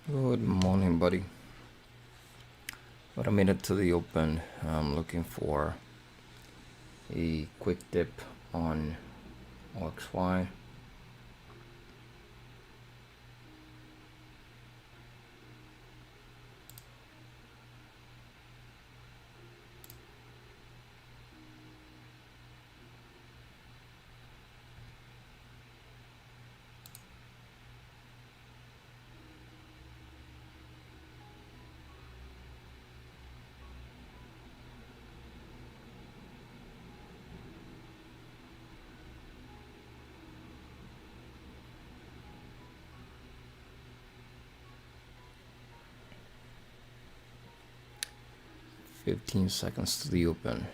Good morning, buddy. About a minute to the open. I'm looking for a quick dip on OXY. Fifteen seconds to the open.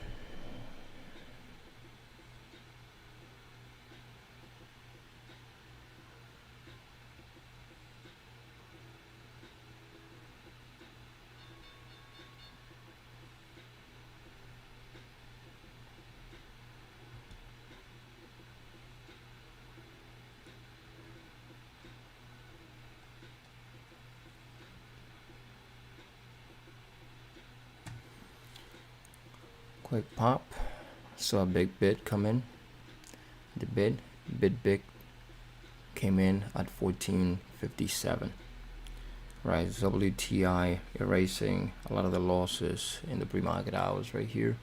Quick pop. Saw a big bid come in. The bid big came in at 1457. Right, WTI erasing a lot of the losses in the pre-market hours right here.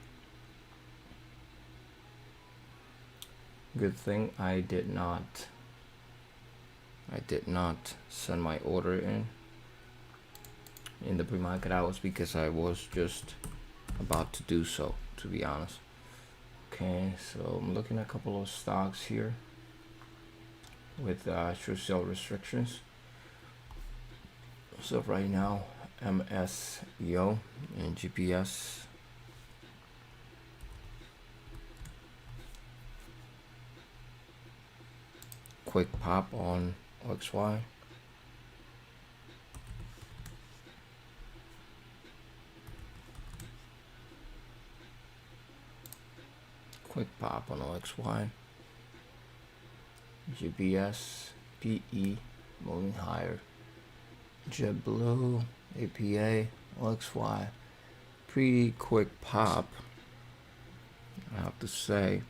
Good thing I did not send my order in the pre-market hours because I was just about to do so, to be honest. Okay, so I'm looking at a couple of stocks here with short sale restrictions. So right now, MSEO and GPS. Quick pop on OXY. Quick pop on OXY. GPS, PE moving higher. JetBlue, APA, OXY. Pretty quick pop, I have to say.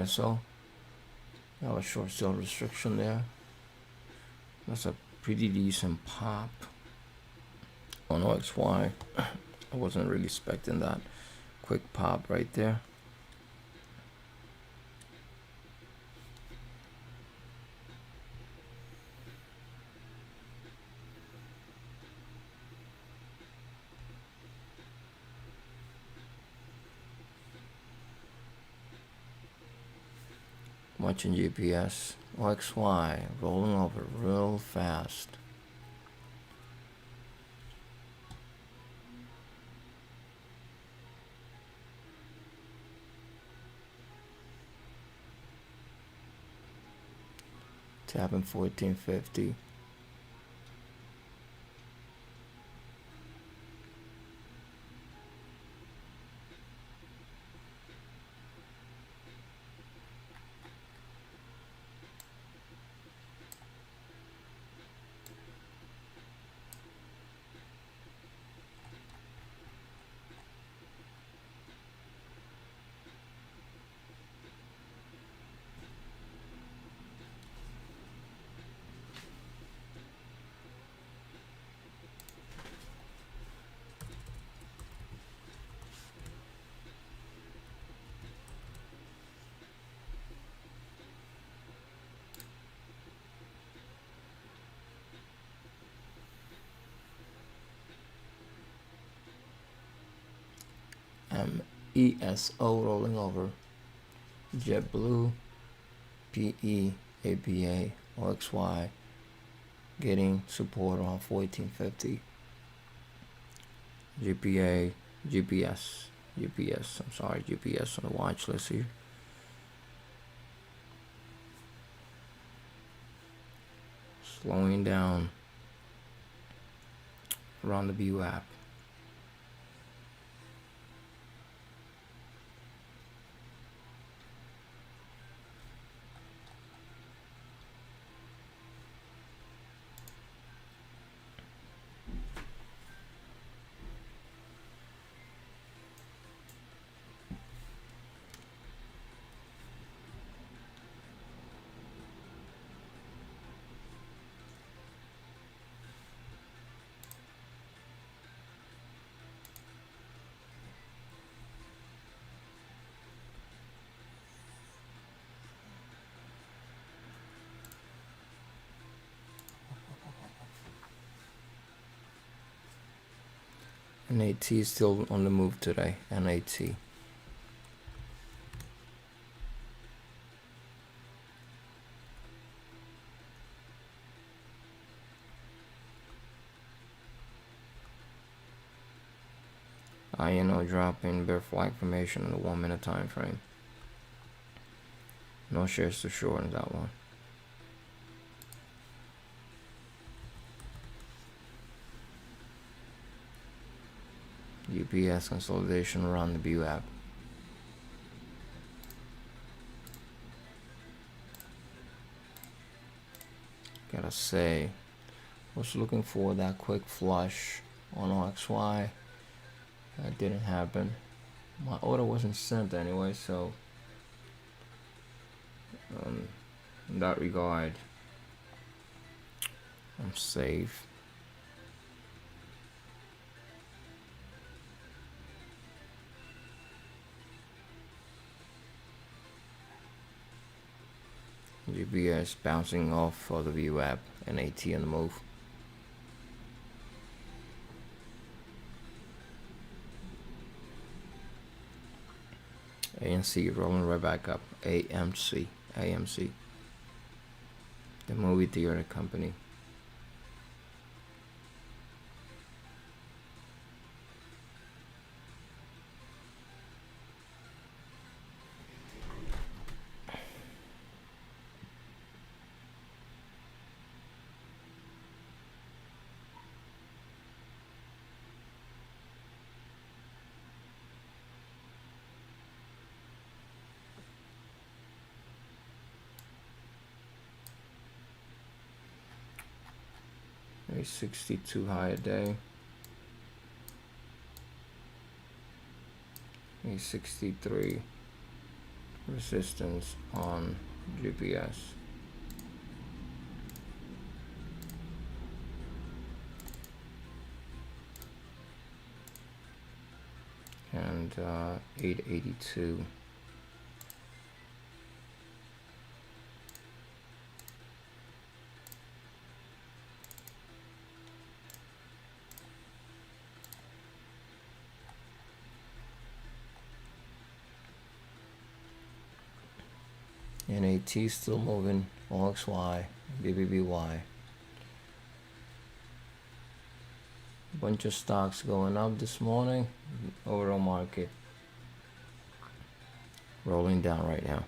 So have a short sale restriction there. That's a pretty decent pop on OXY. I wasn't really expecting that. Quick pop right there. Watching GPS. OXY rolling over real fast. Tapping 1450. ESO rolling over. JetBlue PE, ABA, OXY getting support around 1450. GPS, GPS on the watch list here. Slowing down around the view app. NAT is still on the move today. NAT. INO dropping bear flag formation in the 1 minute time frame. No shares to short in that one. UPS consolidation around the view app. Gotta say, was looking for that quick flush on OXY. That didn't happen. My order wasn't sent anyway, so in that regard, I'm safe. GPS bouncing off for the view app and AT on the move. ANC rolling right back up. AMC. The movie theater company. A 62 high a day. A 63 resistance on GPS. And 882. NAT still moving, OXY, BBBY. Bunch of stocks going up this morning. Overall market rolling down right now.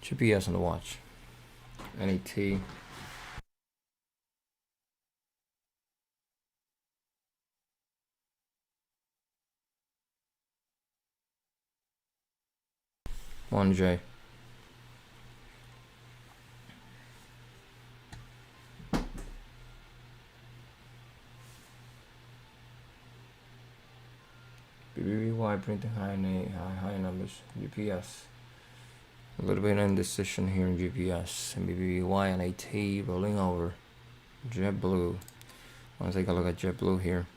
GPS on the watch. NAT. One J. BBY printing high numbers. GPS. A little bit of indecision here in GPS. And BBY and AT rolling over. JetBlue. Let's take a look at JetBlue here.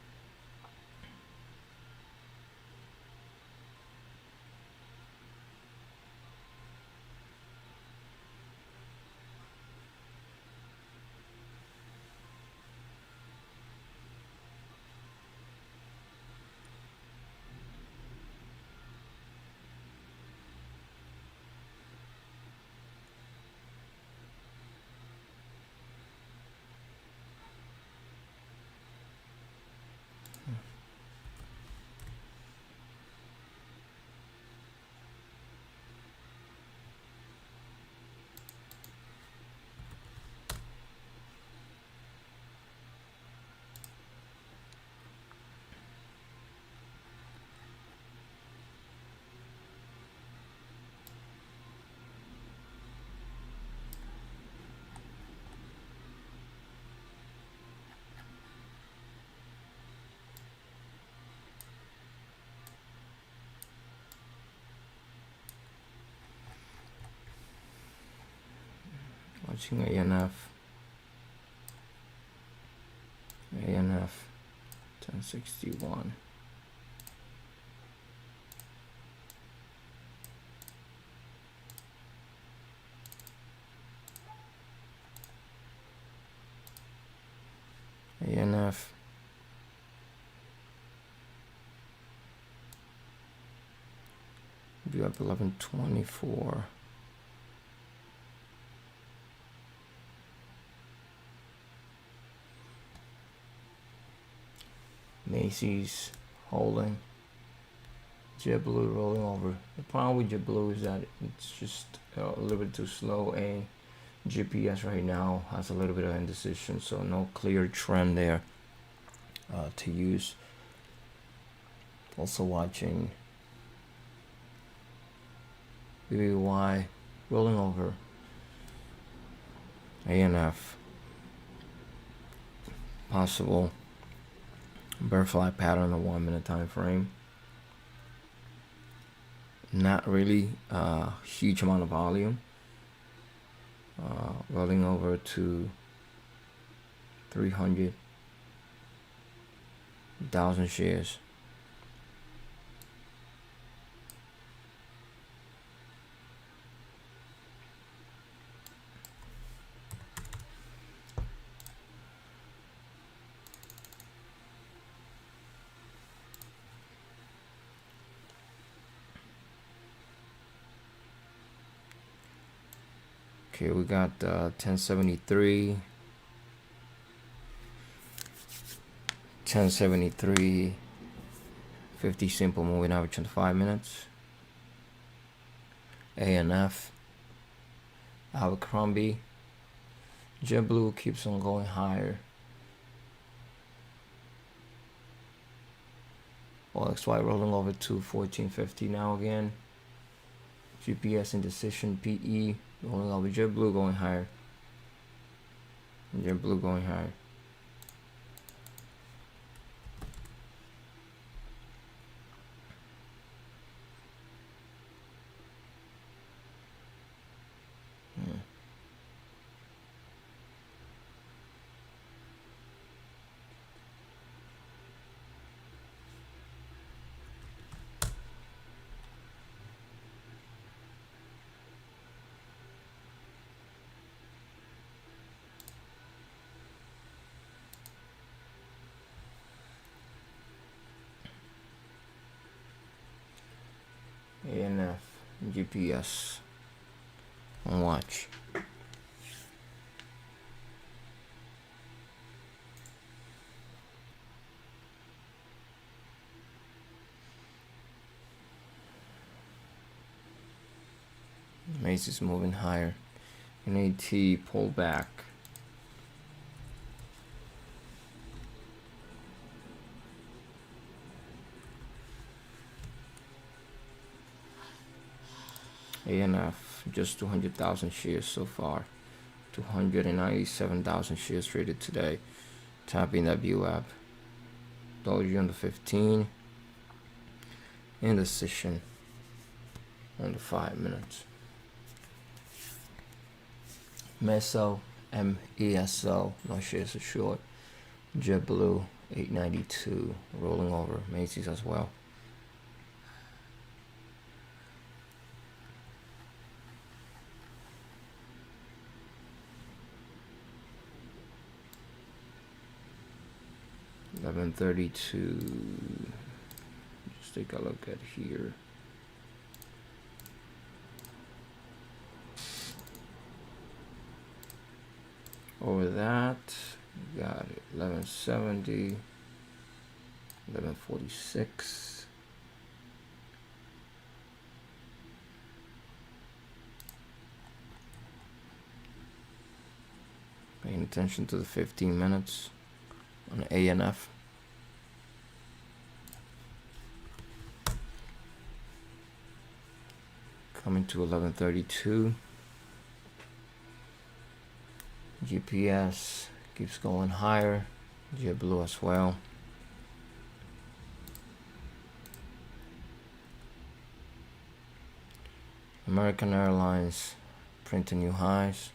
Watching ANF. ANF 1061. ANF. View up 1124. Macy's holding. JetBlue rolling over. The problem with JetBlue is that it's just a little bit too slow. A GPS right now has a little bit of indecision, so no clear trend there to use. Also watching BBY rolling over. ANF. Possible bear flag pattern on 1 minute time frame. Not really a huge amount of volume. Rolling over to 300,000 shares. Okay, we got 1073, 50 simple moving average in 5 minutes. ANF, Abercrombie, JetBlue keeps on going higher. OXY rolling over to 1450 now again. GPS indecision, PE rolling over. JetBlue going higher. JetBlue going higher. ANF, GPS, and watch. Macy's moving higher. NAT pull back. ANF just 200,000 shares so far. 297,000 shares traded today. Tapping that view app. Doji on the 15. Indecision on the 5 minutes. MESO, MESO, no shares are short. JetBlue 892 rolling over. Macy's as well. $11.32. Just take a look at here. Over that, we got it. 11.70, 11.46. Paying attention to the 15 minutes on ANF. Coming to 11.32. GPS keeps going higher. JetBlue as well. American Airlines printing new highs.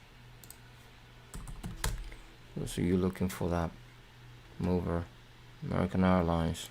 So you're looking for that mover. American Airlines.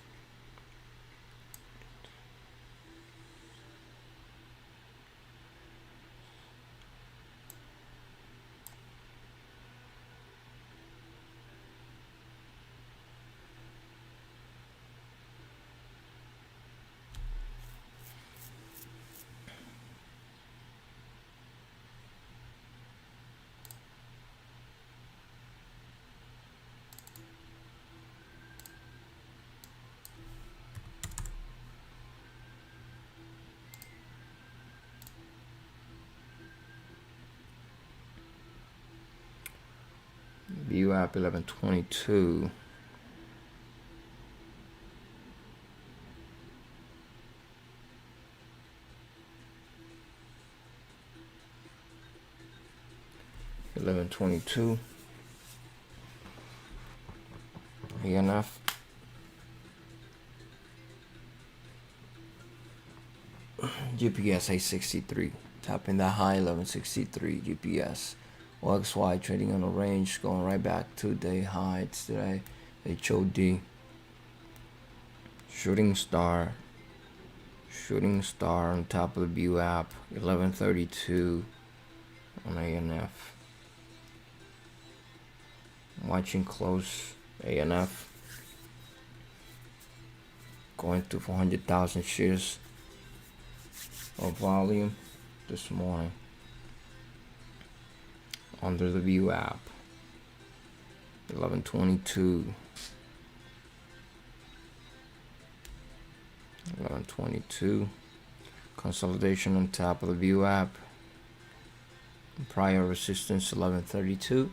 View app 11.22. $11.22. ANF. GPS 863. Tapping that high 11.63 GPS. OXY trading on a range, going right back to day highs today. HOD. Shooting star on top of the view app. 11.32 on ANF. Watching close ANF. Going to 400,000 shares of volume this morning. Under the view app. 11.22. 11.22. Consolidation on top of the view app. Prior resistance 11.32.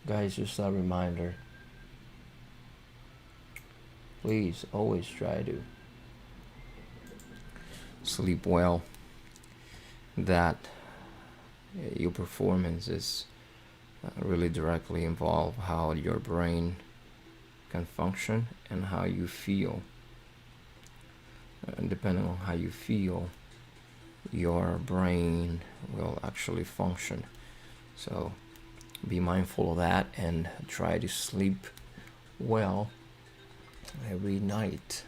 Guys, just a reminder. Please always try to sleep well. That your performance is really directly involved how your brain can function and how you feel. And depending on how you feel, your brain will actually function. So be mindful of that and try to sleep well every night.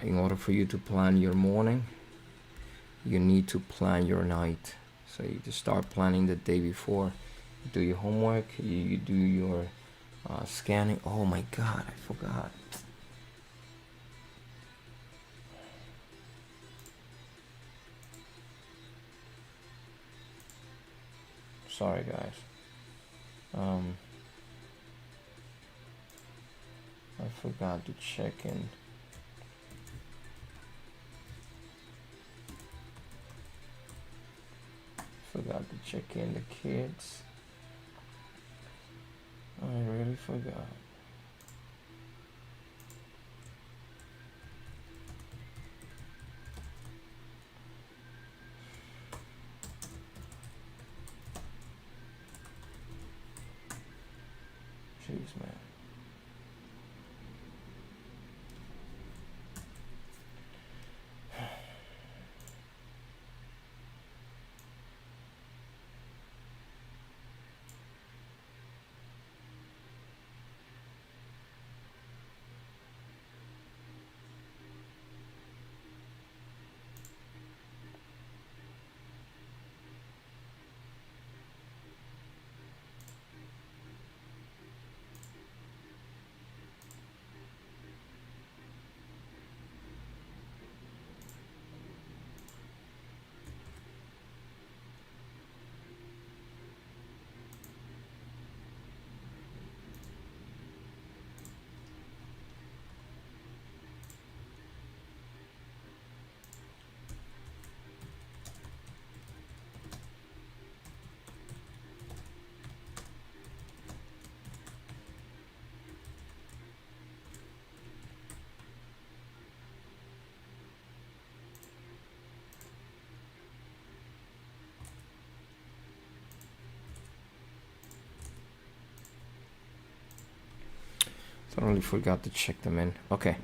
In order for you to plan your morning, you need to plan your night. So you just start planning the day before. You do your homework, you do your scanning. Oh my god, I forgot. Sorry guys. I forgot to check in. Forgot to check in the kids. I really forgot. Jeez, man. Totally forgot to check them in. Okay,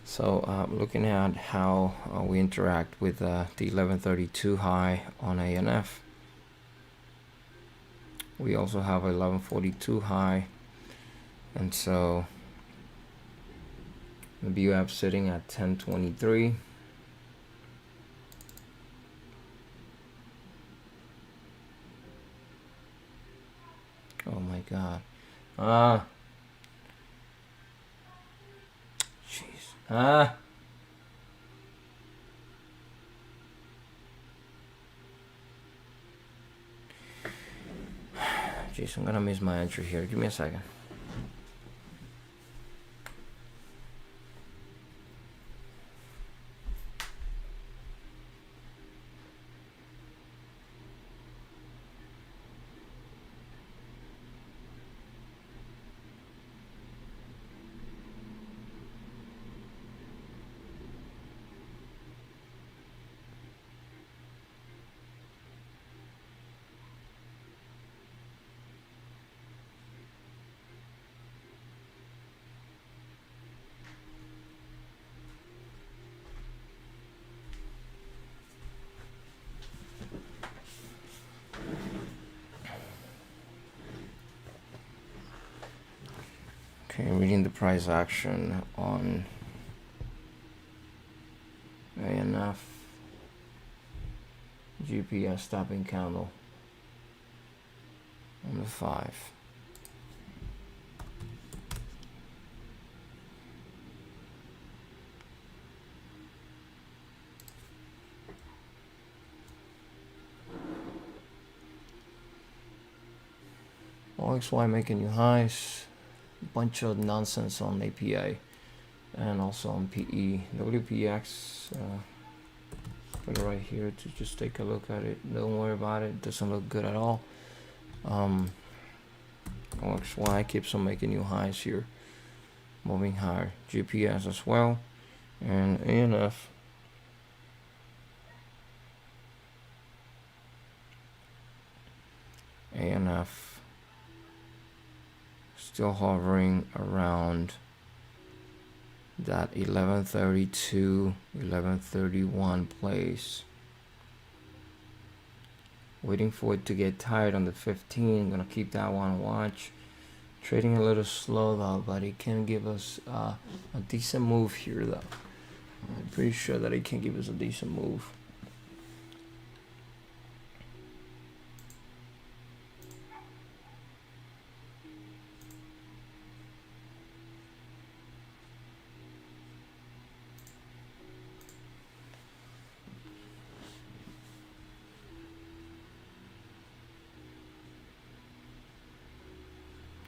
so looking at how we interact with the 1132 high on ANF. We also have 1142 high, and so the BUF sitting at 1023. Oh my god. Jeez. Jeez, I'm gonna miss my entry here. Give me a second. Okay, reading the price action on ANF. GPS stopping candle on the 5. OXY making new highs. Bunch of nonsense on APA and also on PE. WPX, put it right here to just take a look at it. Don't worry about it. Doesn't look good at all. OXY keeps on making new highs here, moving higher. GPS as well, and ANF. ANF still hovering around that 1132, 1131 place. Waiting for it to get tired on the 15. I'm gonna keep that one on watch. Trading a little slow though, but it can give us a decent move here though. I'm pretty sure that it can give us a decent move.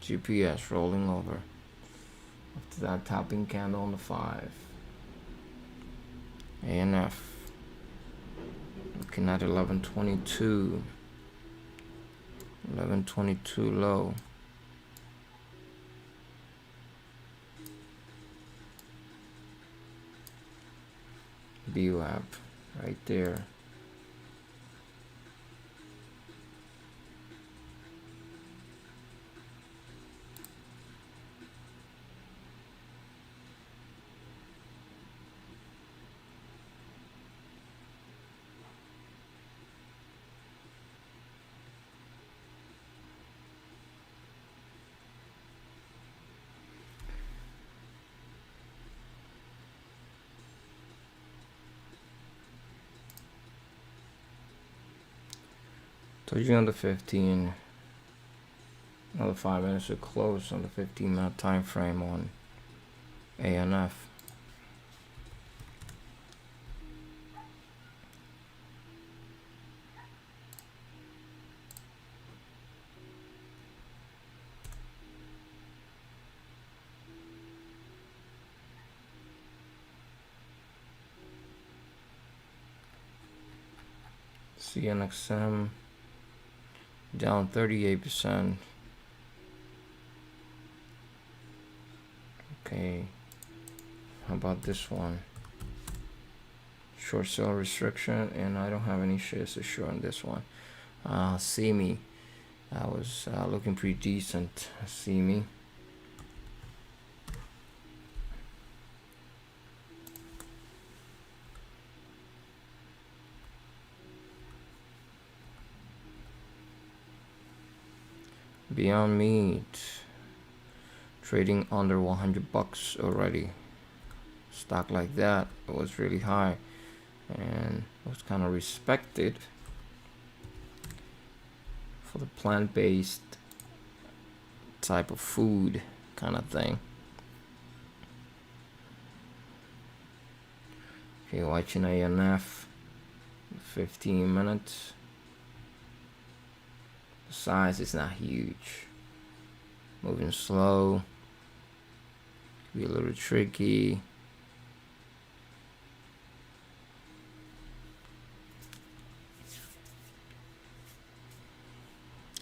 GPS rolling over to that tapping candle on the 5. ANF. Looking at 1122. 1122 low. BWAP right there. Told you on the 15, another 5 minutes to close on the 15-minute time frame on ANF. CNXM down 38%. Okay, how about this one? Short sale restriction, and I don't have any shares to short on this one. See me, I was looking pretty decent. See me. Beyond Meat trading under 100 bucks already. Stock like that, it was really high and was kind of respected for the plant-based type of food kind of thing. Okay, watching ANF 15 minutes. The size is not huge. Moving slow. Be a little tricky.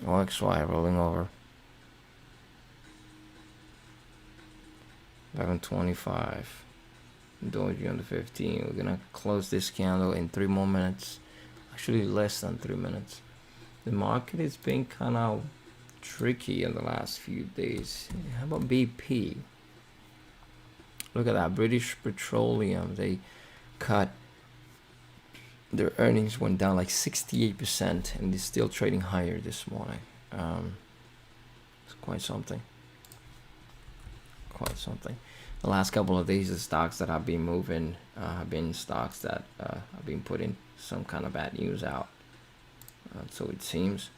OXY rolling over. 1125. Doji on the 15. We're gonna close this candle in 3 more minutes. Actually less than 3 minutes. The market has been kind of tricky in the last few days. How about BP? Look at that. British Petroleum, they cut their earnings, went down like 68%, and they're still trading higher this morning. It's quite something. Quite something. The last couple of days, the stocks that have been moving have been stocks that have been putting some kind of bad news out. So it seems.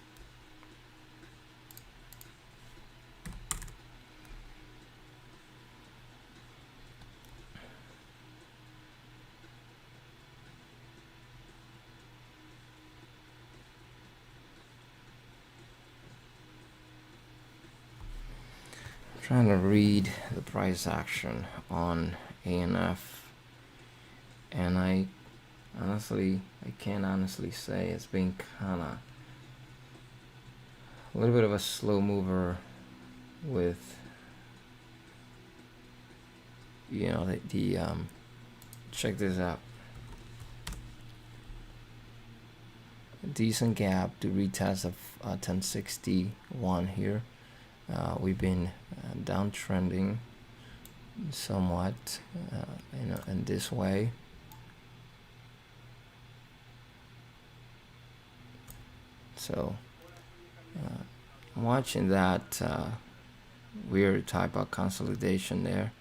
I'm trying to read the price action on ANF, and I can't honestly say. It's been kind of a little bit of a slow mover with, you know, the check this out. A decent gap to retest of 1061 here. We've been downtrending somewhat in this way. So I'm watching that weird type of consolidation there.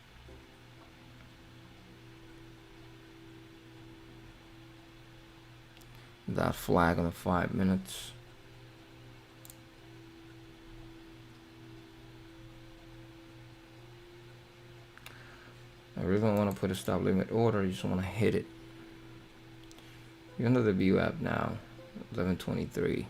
That flag on the 5 minutes. I really don't want to put a stop limit order, I just want to hit it. You're under the view app now, 1123.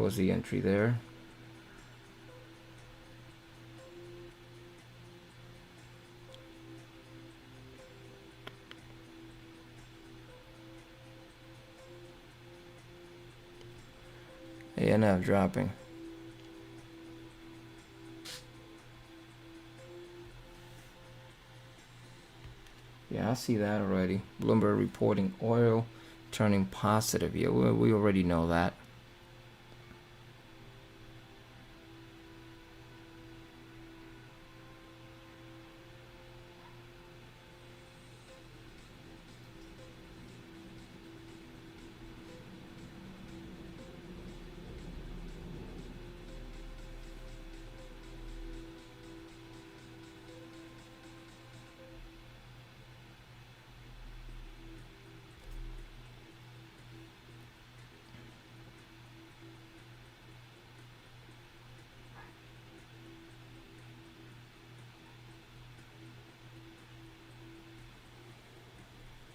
was the entry there. ANF dropping. Yeah, I see that already. Bloomberg reporting oil turning positive. Yeah, we already know that.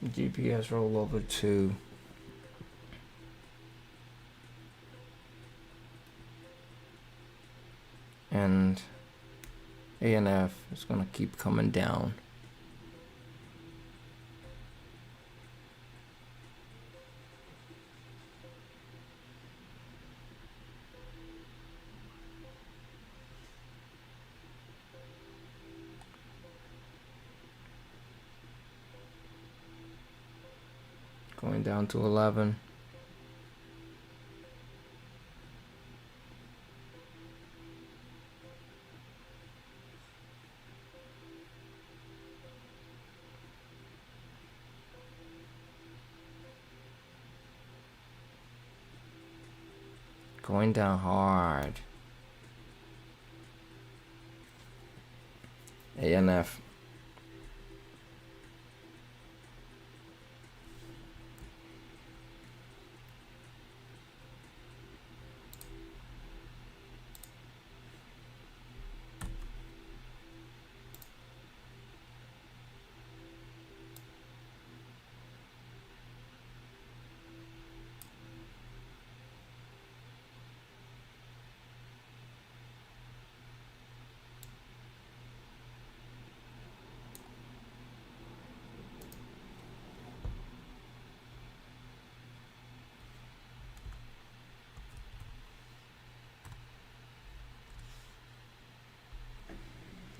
GPS rollover to and ANF is gonna keep coming down. Going down to 11. Going down hard. ANF.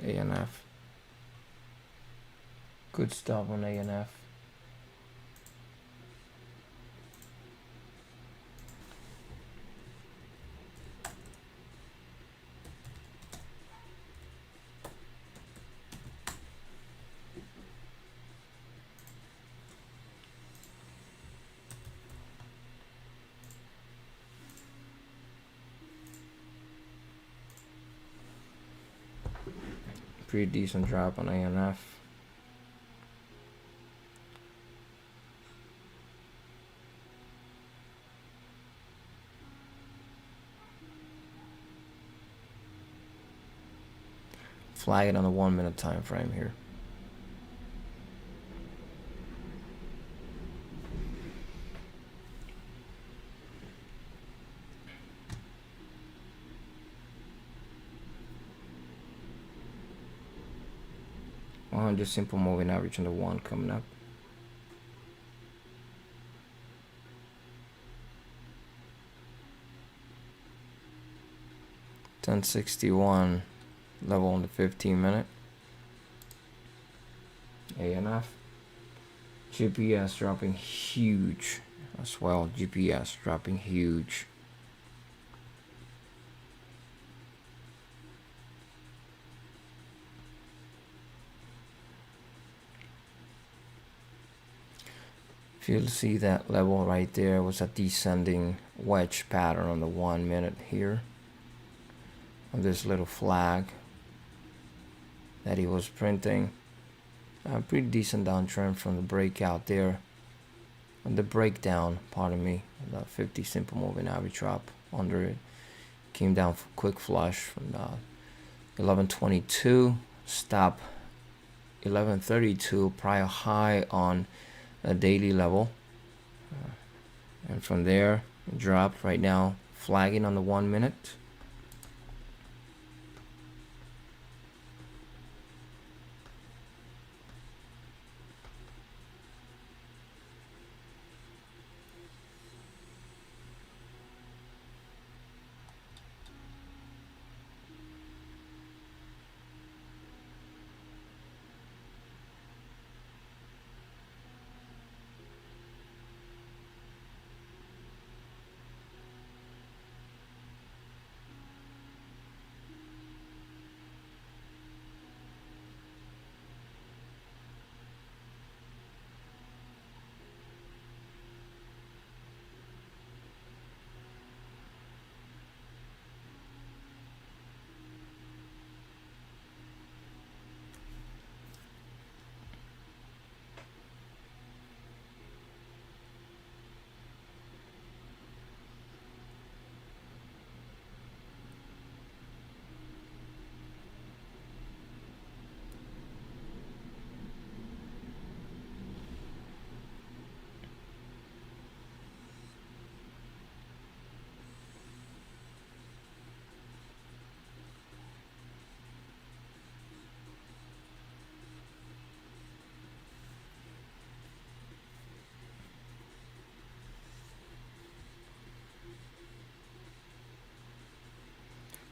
ANF. Good stuff on ANF. Pretty decent drop on ANF. Flag it on the 1 minute time frame here. Just simple moving average on the 1 coming up. $10.61 level on the 15 minute. ANF. GPS dropping huge as well. GPS dropping huge. If you'll see that level right there was a descending wedge pattern on the 1 minute here. On this little flag that he was printing. A pretty decent downtrend from the breakout there. On the breakdown, pardon me, the 50 simple moving average drop under it. Came down for quick flush from 1122, stop 1132, prior high on a daily level, and from there dropped right now flagging on the 1 minute.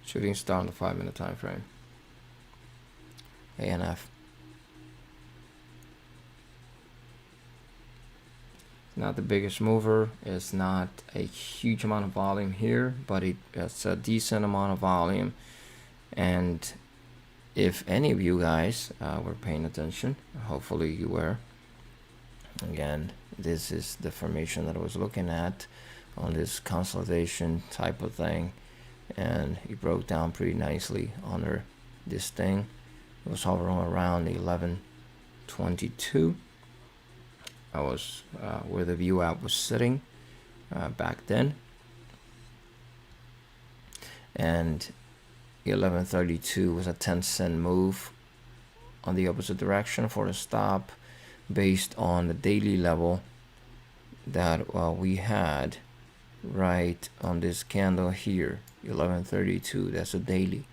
Shooting star on the 5 minute time frame. ANF. Not the biggest mover. It's not a huge amount of volume here, but it's a decent amount of volume. And if any of you guys were paying attention, hopefully you were. Again, this is the formation that I was looking at on this consolidation type of thing, and it broke down pretty nicely under this thing. It was hovering around 1122. I was where the view app was sitting back then, and 1132 was a 10-cent move on the opposite direction for a stop based on the daily level that we had right on this candle here, 1132. That's a daily.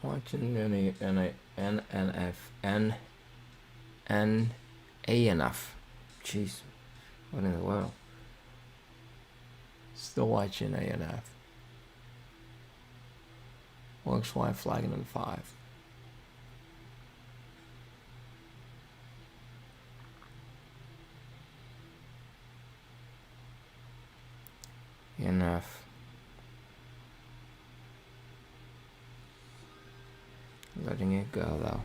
Watching ANF. Jeez, what in the world? Still watching ANF. Works while flagging on 5. ANF. Letting it go though.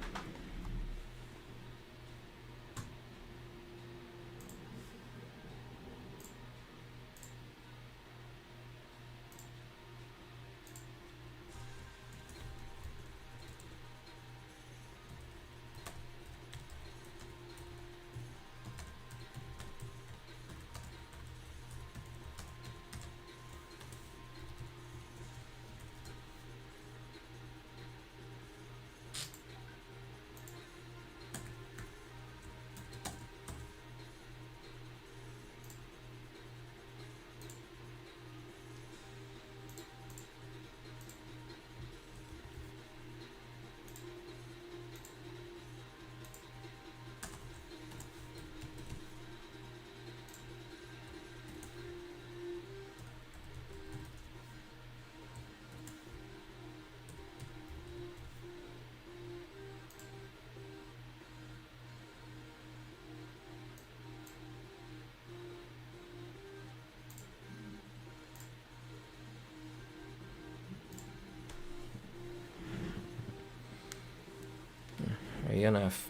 ANF.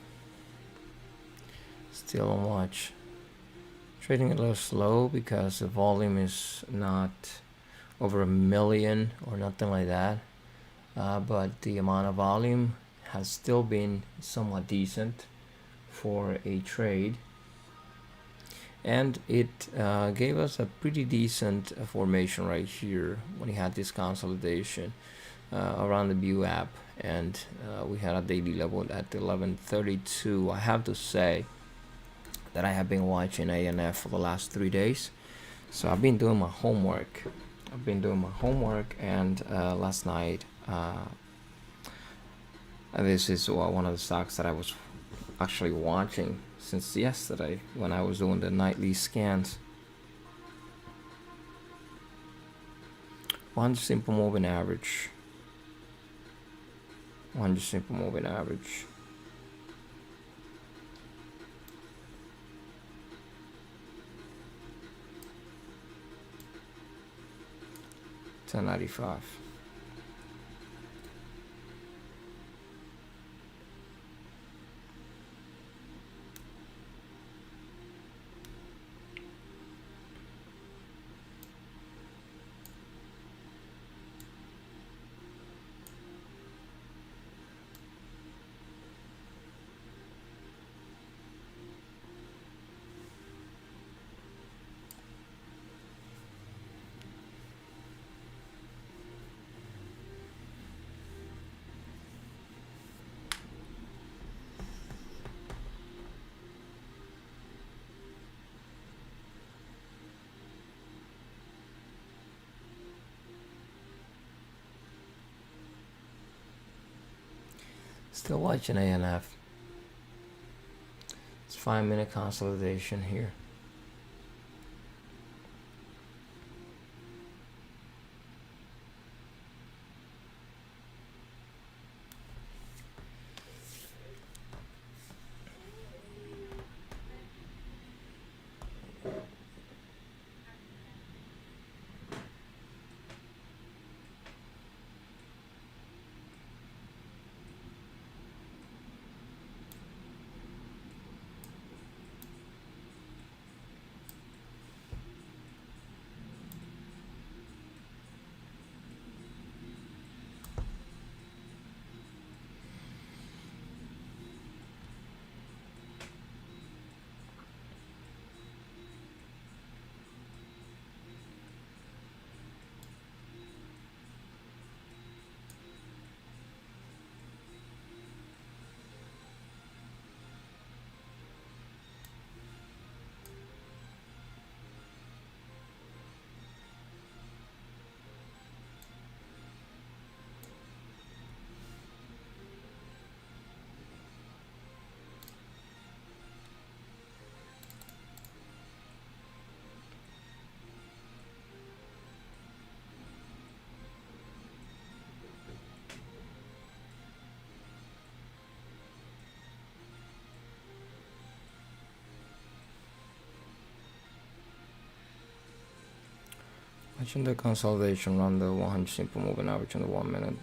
Still on watch. Trading a little slow because the volume is not over 1 million or nothing like that. But the amount of volume has still been somewhat decent for a trade. And it gave us a pretty decent formation right here when we had this consolidation around the view app. And we had a daily level at 1132. I have to say that I have been watching ANF for the last 3 days. So I've been doing my homework. And last night, this is one of the stocks that I was actually watching since yesterday when I was doing the nightly scans. One simple moving average. 1095. Still watching ANF. It's 5-minute consolidation here. Watching the consolidation run the 100 simple moving average on the 1 minute.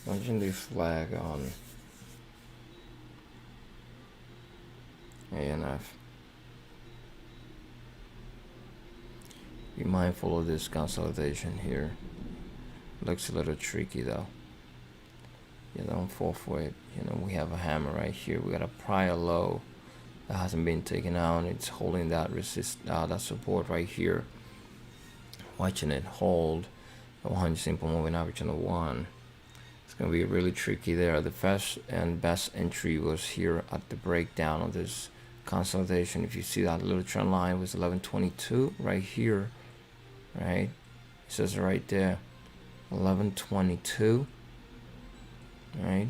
Watching the flag on ANF. Be mindful of this consolidation here. Looks a little tricky though. You don't fall for it. You know, we have a hammer right here. We got a prior low that hasn't been taken out. It's holding that that support right here. Watching it hold the 100 simple moving average on the 1. It's going to be really tricky there. The first and best entry was here at the breakdown of this consolidation. If you see that little trend line was 1122 right here, right? It says right there 1122, right?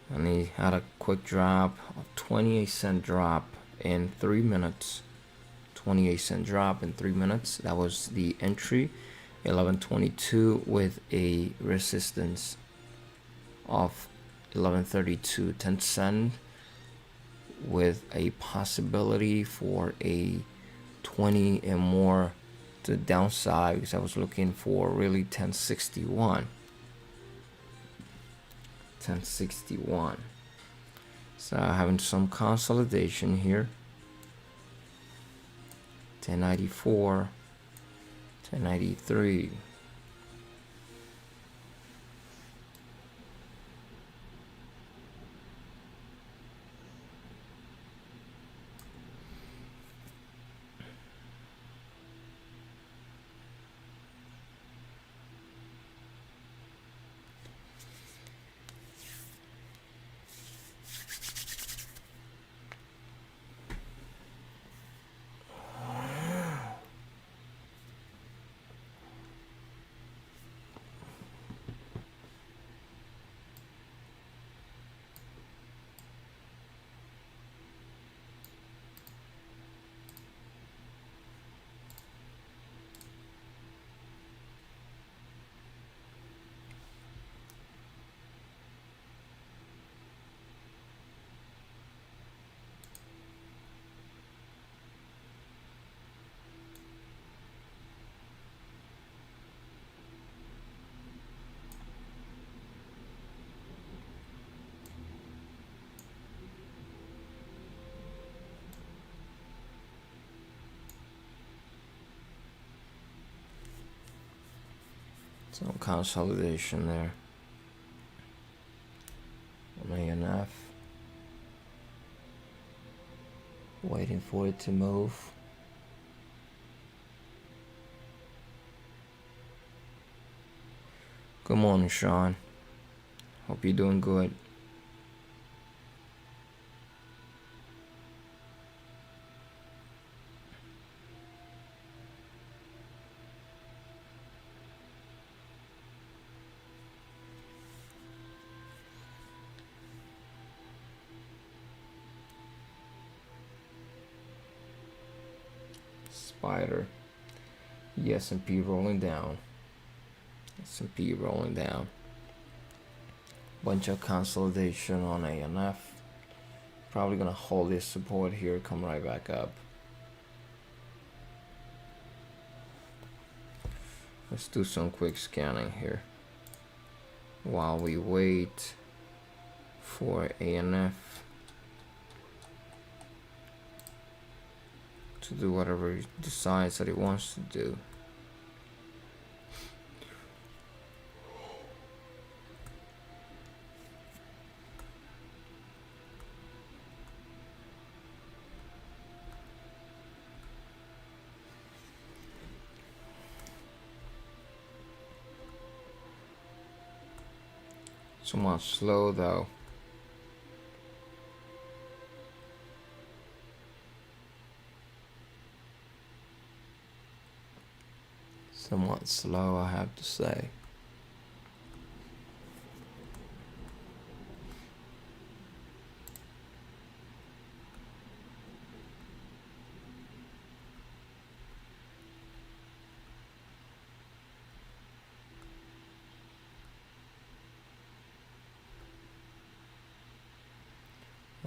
And he had a quick drop, a 28-cent drop in 3 minutes. 28-cent drop in 3 minutes. That was the entry. 1122 with a resistance of 1132, 10 cent with a possibility for a 20 and more to the downside, because I was looking for really 1061. So having some consolidation here. 1094, 1093. Some consolidation there on ANF. Waiting for it to move. Good morning, Sean. Hope you're doing good. spider. The S&P rolling down. S&P rolling down. Bunch of consolidation on ANF. Probably gonna hold this support here, come right back up. Let's do some quick scanning here while we wait for ANF to do whatever it decides that it wants to do. Somewhat slow though. Somewhat slow, I have to say.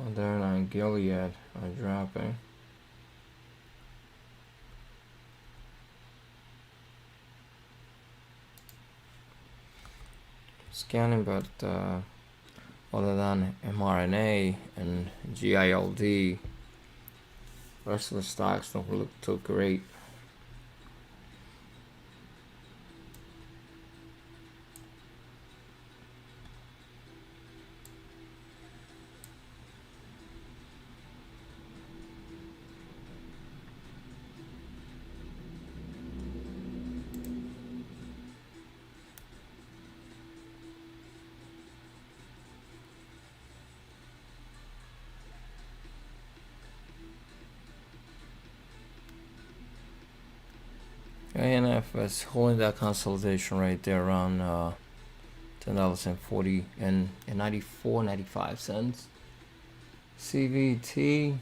Moderna and Gilead are dropping. Scanning, but other than mRNA and GILD, rest of the stocks don't look too great. ANF is holding that consolidation right there around $10.40 and 94.95 cents. CVT,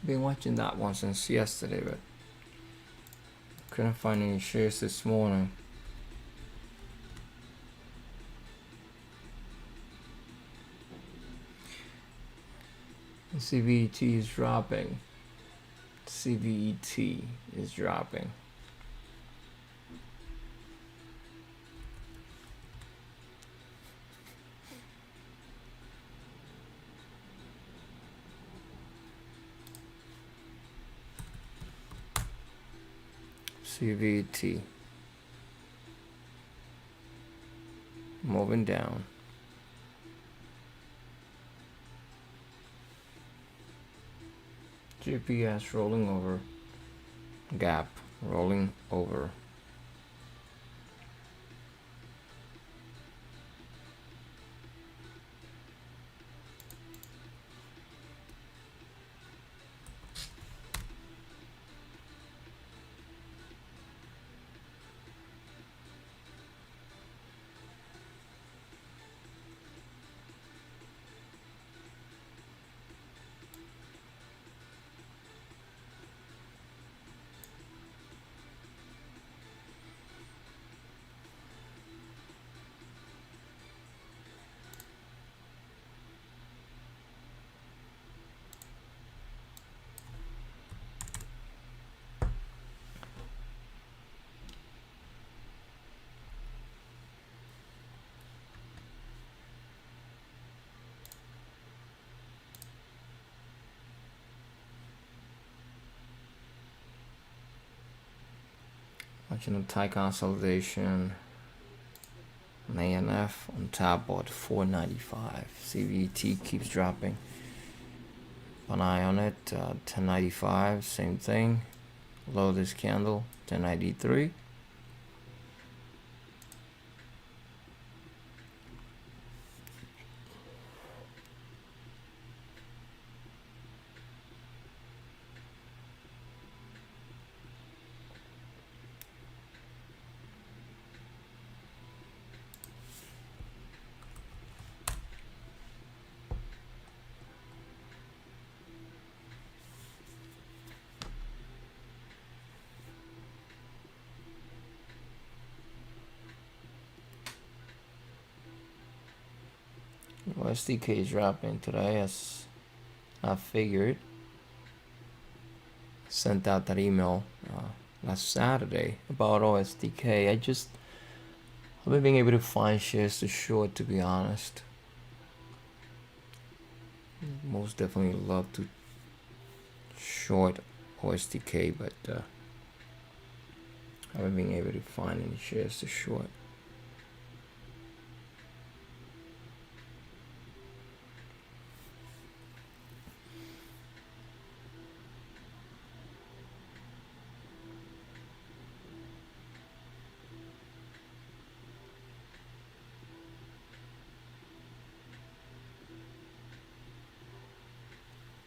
been watching that one since yesterday, but couldn't find any shares this morning. CVT is dropping. CVET is dropping. CVT moving down. GPS rolling over. Gap rolling over. Watching the Thai consolidation. ANF on top at 495. CVT keeps dropping. An eye on it. 1095, same thing. Below this candle, 1093. OSTK is dropping today, as I figured. Sent out that email last Saturday about OSTK. I haven't been able to find shares to short, to be honest. Most definitely love to short OSTK, but I haven't been able to find any shares to short.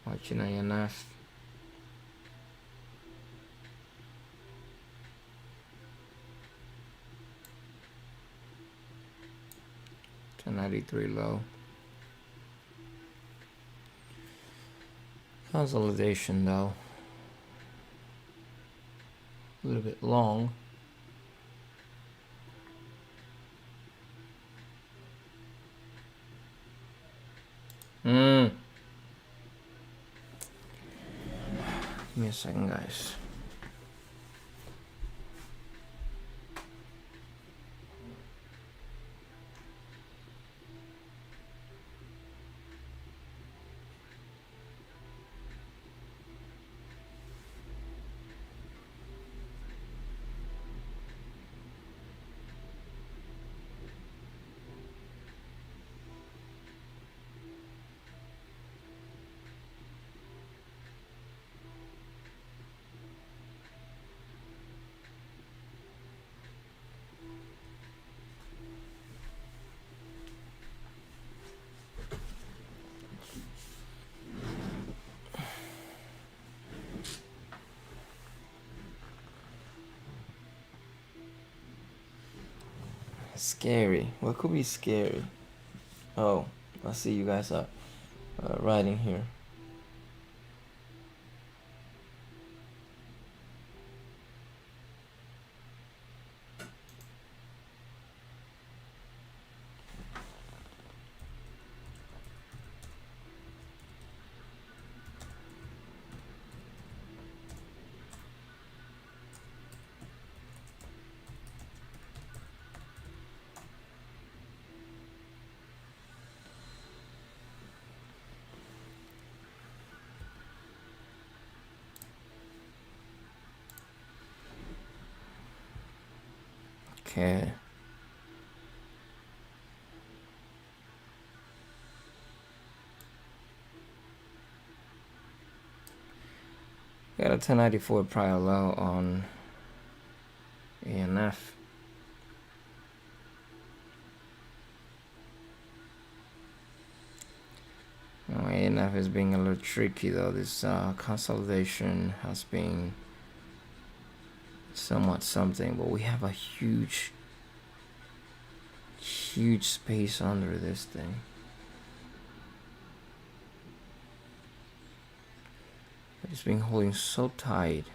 Watching ANF. $10.93 low. Consolidation though. A little bit long. Give me a second, guys. Scary. What could be scary? Oh, I see you guys are writing here. Okay. Got a 1094 prior low on ANF. ANF is being a little tricky though. This consolidation has been somewhat something, but we have a huge space under this thing. It's been holding so tight.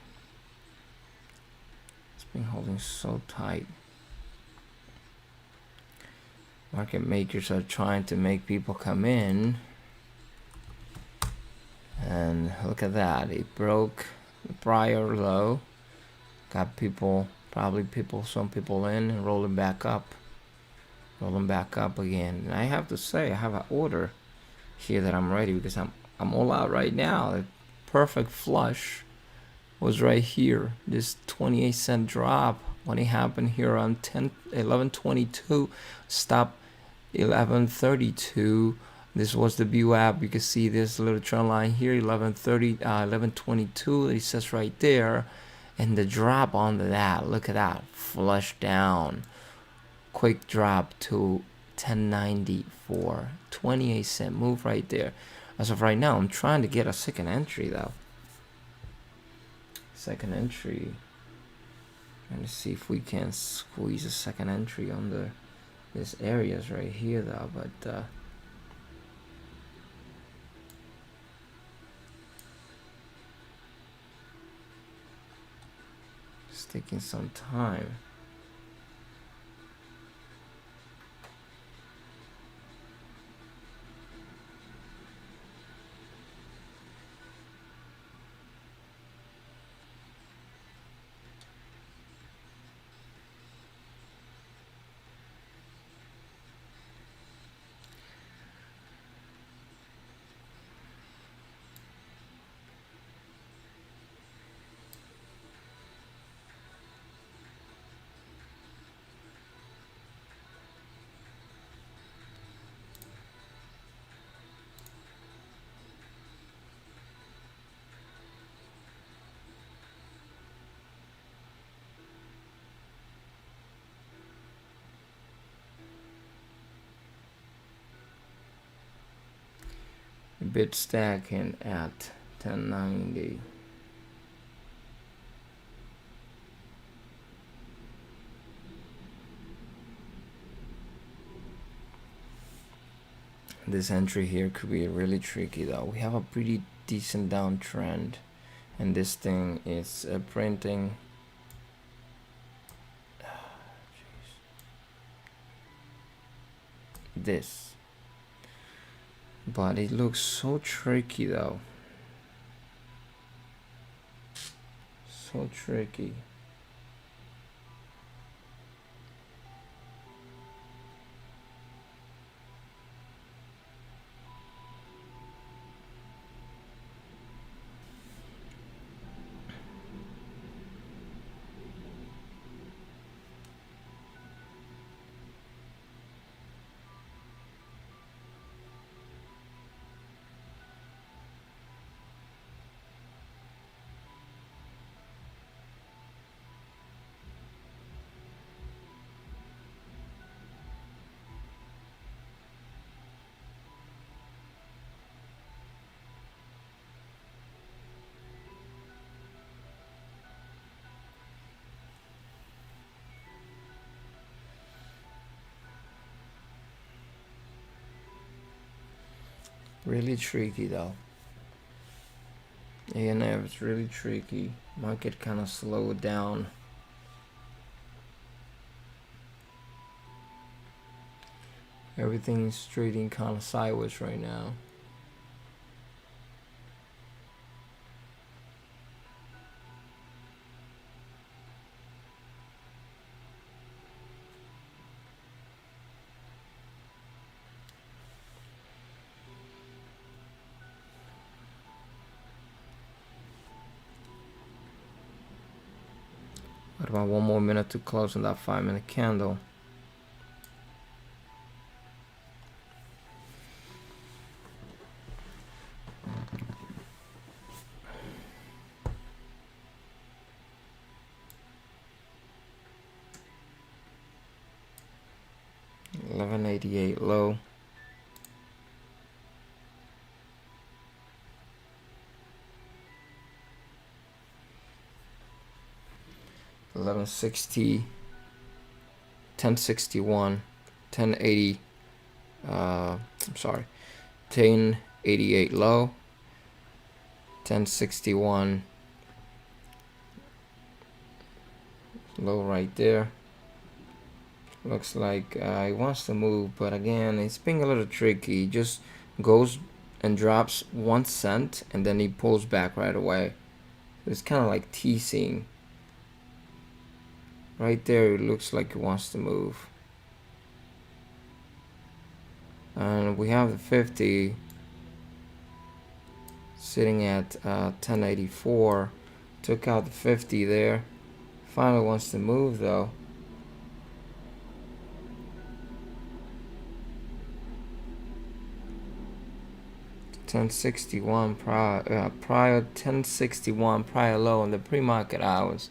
It's been holding so tight. Market makers are trying to make people come in. And look at that. It broke the prior low. Got people, some people in and rolling back up. Rolling back up again. And I have to say, I have an order here that I'm ready because I'm all out right now. The perfect flush was right here. This 28-cent drop when it happened here on 11:22. Stop 11:32. This was the VWAP. You can see this little trend line here, 11:30, 11:22. It says right there, and the drop onto that. Look at that, flush down, quick drop to 10.94, 28-cent move right there. As of right now, I'm trying to get a second entry though. Second entry. Trying to see if we can squeeze a second entry under this areas right here though, but it's taking some time. bid stacking at 1090. This entry here could be really tricky though. We have a pretty decent downtrend, and this thing is printing. This, but it looks so tricky though. So tricky. Really tricky though. ANF is really tricky. Market kind of slowed down. Everything's trading kind of sideways right now. What about one more minute to close on that 5-minute candle? $11.88 low. $11.60, $10.61, $10.80. I'm sorry, $10.88 low, $10.61 low right there. Looks like it wants to move, but again, it's being a little tricky. It just goes and drops 1 cent, and then he pulls back right away. It's kind of like teasing. Right there, it looks like it wants to move. And we have the 50 sitting at 1084. Took out the 50 there. Finally wants to move though. $10.61 prior $10.61 prior low in the pre-market hours.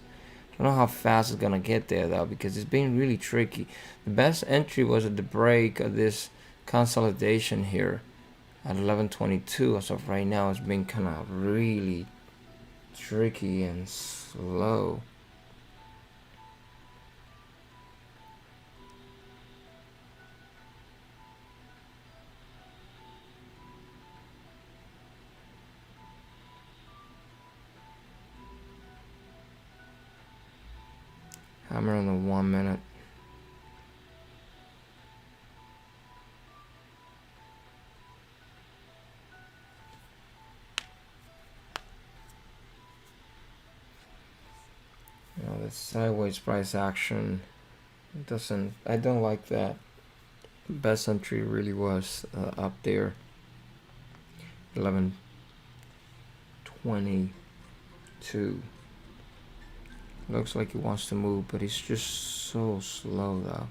I don't know how fast it's gonna get there though, because it's been really tricky. The best entry was at the break of this consolidation here at 11:22. As of right now, it's been kind of really tricky and slow. Hammer on the 1 minute. Now the sideways price action doesn't. I don't like that. The best entry really was up there. 11:22. Looks like he wants to move, but he's just so slow though.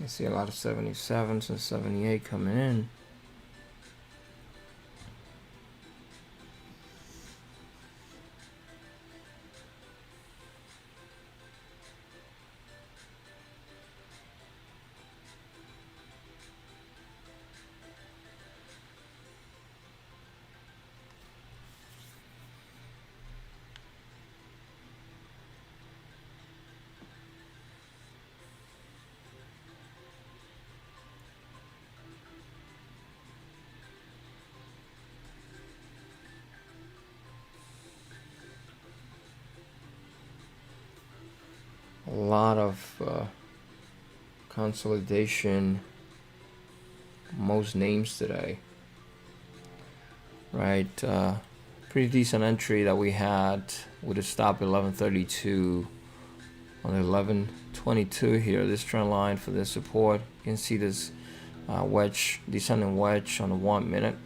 You see a lot of 77s and 78 coming in. A lot of consolidation, most names today, right? Pretty decent entry that we had with a stop 1132 on 1122 here. This trend line for this support, you can see this wedge, descending wedge on the 1 minute.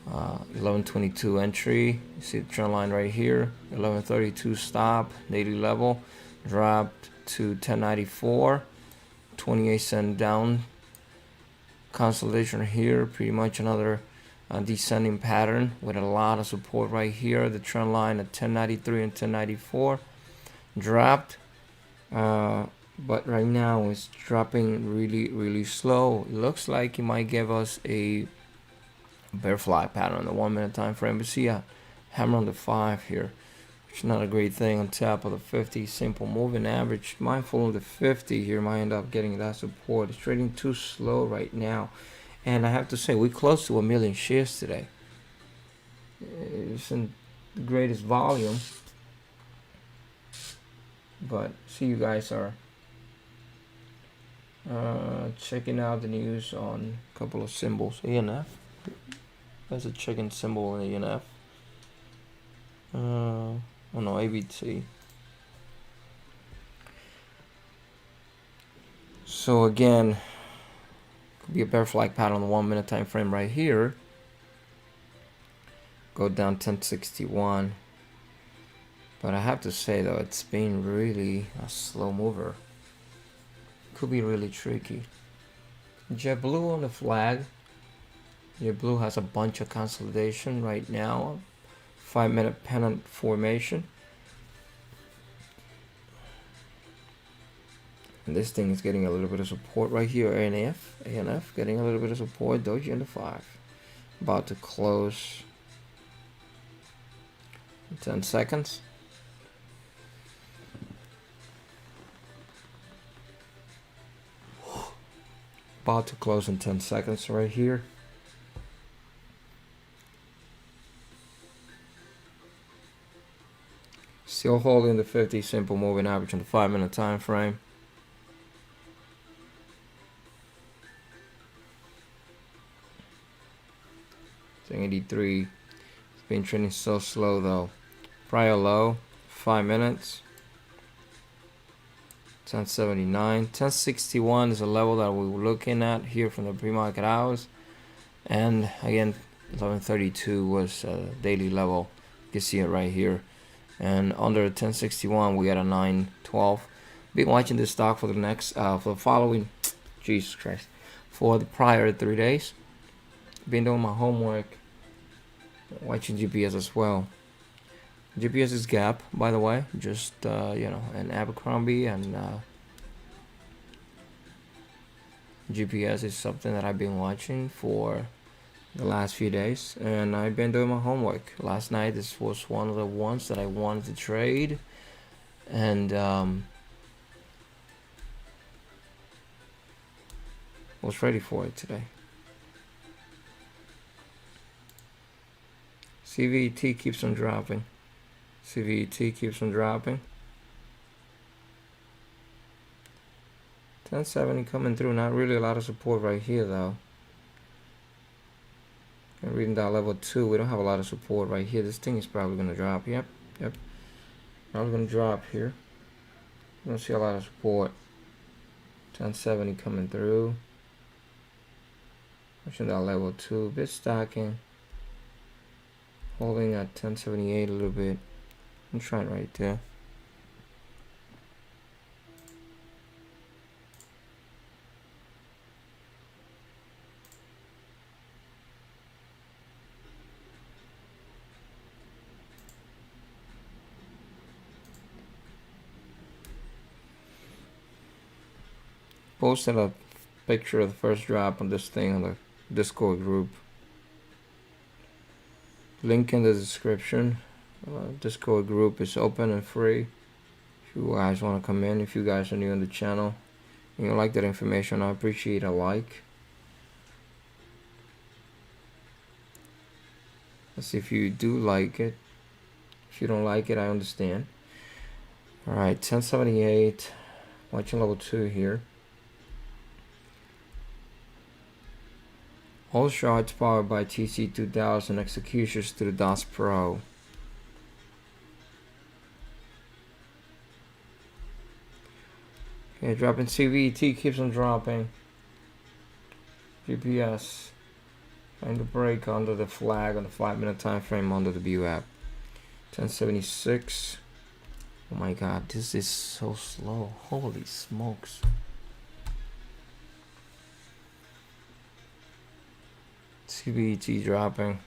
1122 entry. You see the trend line right here. 1132 stop, daily level, dropped to 1094. 28 cent down. Consolidation here, pretty much another descending pattern with a lot of support right here. The trend line at 1093 and 1094 dropped, but right now it's dropping really slow. It looks like it might give us a bear flag pattern on the 1 minute time frame, but see a hammer on the 5 here, which is not a great thing on top of the 50 simple moving average. Mindful of the 50 here, might end up getting that support. It's trading too slow right now, and I have to say we're close to 1 million shares today. It's in the greatest volume, but see, you guys are checking out the news on a couple of symbols. ANF, there's a chicken symbol in ANF. Oh no, ABT. So again, could be a bear flag pattern on the 1 minute time frame right here. Go down 1061. But I have to say though, it's been really a slow mover. Could be really tricky. JetBlue on the flag. JetBlue has a bunch of consolidation right now. 5 minute pennant formation. And this thing is getting a little bit of support right here. ANF getting a little bit of support. Doji in the 5. About to close. 10 seconds. About to close in 10 seconds right here. Still holding the 50 simple moving average on the 5 minute time frame. It's 83. It's been trending so slow though. Prior low, 5 minutes. 1079. 1061 is a level that we were looking at here from the pre-market hours. And again, 1132 was a daily level. You can see it right here. And under 1061 we got a 912. Been watching this stock for the next for the following Jesus Christ, for the prior 3 days. Been doing my homework, watching GPS as well. GPS is gap, by the way, just you know, and Abercrombie, and GPS is something that I've been watching for the last few days, and I've been doing my homework. Last night, this was one of the ones that I wanted to trade, and was ready for it today. CVT keeps on dropping. CVT keeps on dropping. 1070 coming through. Not really a lot of support right here though. And reading that level 2, we don't have a lot of support right here. This thing is probably gonna drop. Yep. Probably gonna drop here. We don't see a lot of support. 1070 coming through. Watching that level 2, bit stacking. Holding at 1078 a little bit. I'm trying right there. posted a picture of the first drop on this thing on the Discord group. Link in the description. Discord group is open and free. If you guys want to come in, if you guys are new on the channel and you like that information, I appreciate a like. Let's see if you do like it. If you don't like it, I understand. Alright, 1078. Watching level 2 here. All shards powered by TC2000 executions to the DOS Pro. Okay, dropping CVET keeps on dropping. GPS trying to break under the flag on the 5-minute time frame under the view app. 1076. Oh my god, this is so slow. Holy smokes. CVET dropping.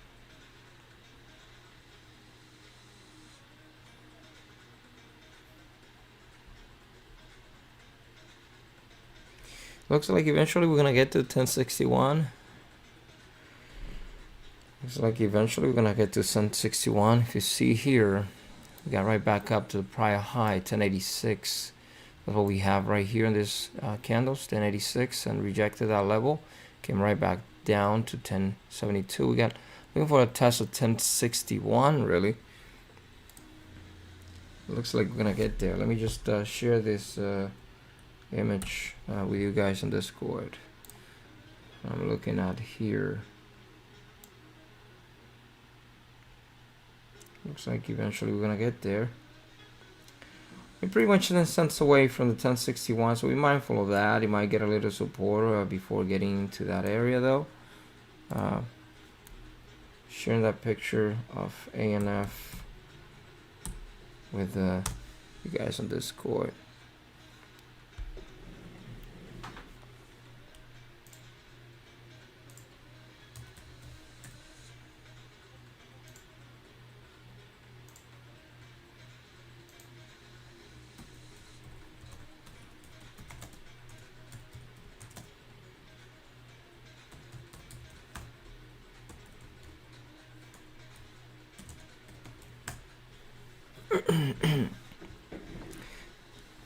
Looks like eventually we're gonna get to 1061. Looks like eventually we're gonna get to 1061. If you see here, we got right back up to the prior high, 1086. That's what we have right here in this candles, 1086, and rejected that level. Came right back down to 1072. We got looking for a test of 1061. Really, looks like we're gonna get there. Let me just share this image with you guys on Discord. I'm looking at here. Looks like eventually we're gonna get there. We're pretty much 10 cents away from the 1061, so be mindful of that. You might get a little support before getting to that area, though. Sharing that picture of ANF with you guys on Discord.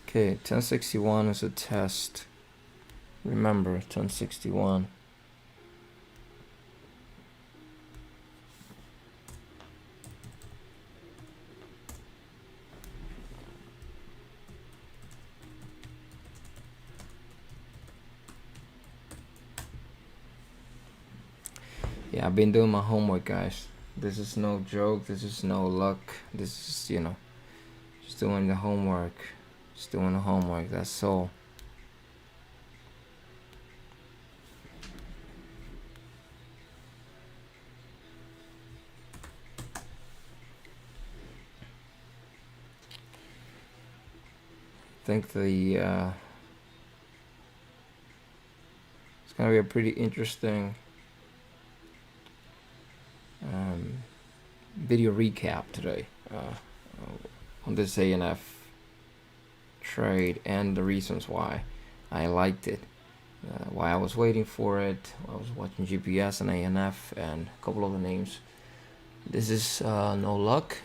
Okay, 1061 is a test. Remember, 1061. Yeah, I've been doing my homework, guys. This is no joke. This is no luck. This is, you know, just doing the homework. Just doing the homework. That's all. I think the it's gonna be a pretty interesting video recap today on this ANF trade and the reasons why I liked it, why I was waiting for it. I was watching GPS and ANF and a couple other names. This is no luck.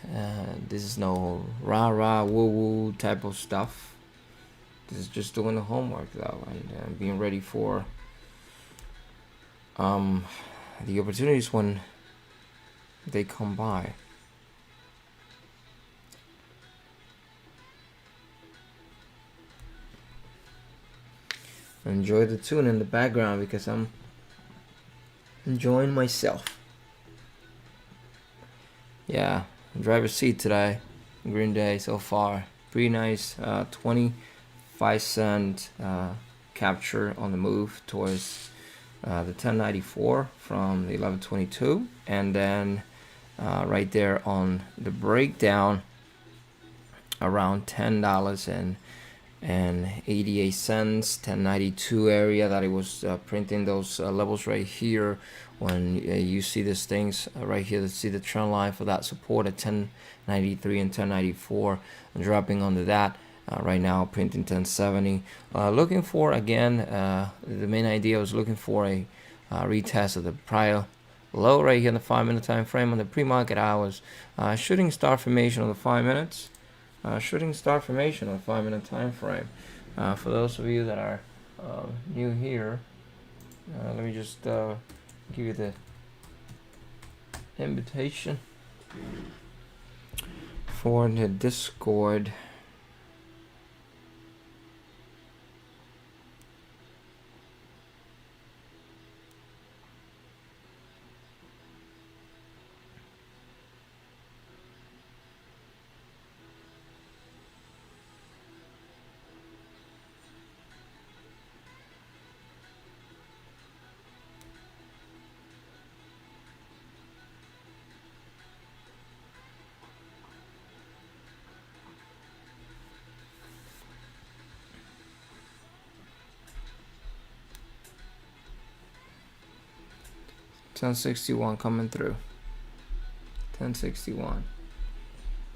This is no rah-rah woo-woo type of stuff. This is just doing the homework, though, and being ready for the opportunities when they come by. Enjoy the tune in the background because I'm enjoying myself. Yeah, driver's seat today. Green day so far. Pretty nice. 25 cent capture on the move towards the 1094 from the 1122, and then right there on the breakdown around $10.88, 1092 area that it was printing those levels right here. When you see these things right here, to see the trend line for that support at 1093 and 1094, and dropping under that, right now printing 1070. Looking for, again, the main idea was looking for a retest of the prior low right here in the 5-minute time frame on the pre-market hours. Shooting star formation on the 5 minutes. Shooting star formation on the 5-minute time frame. For those of you that are new here, let me just give you the invitation for the Discord. $10.61 coming through. 10.61.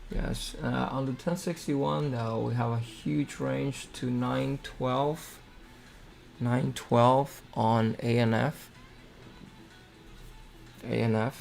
Yes, on the 10.61 though, we have a huge range to 9.12. 9.12 on ANF. ANF.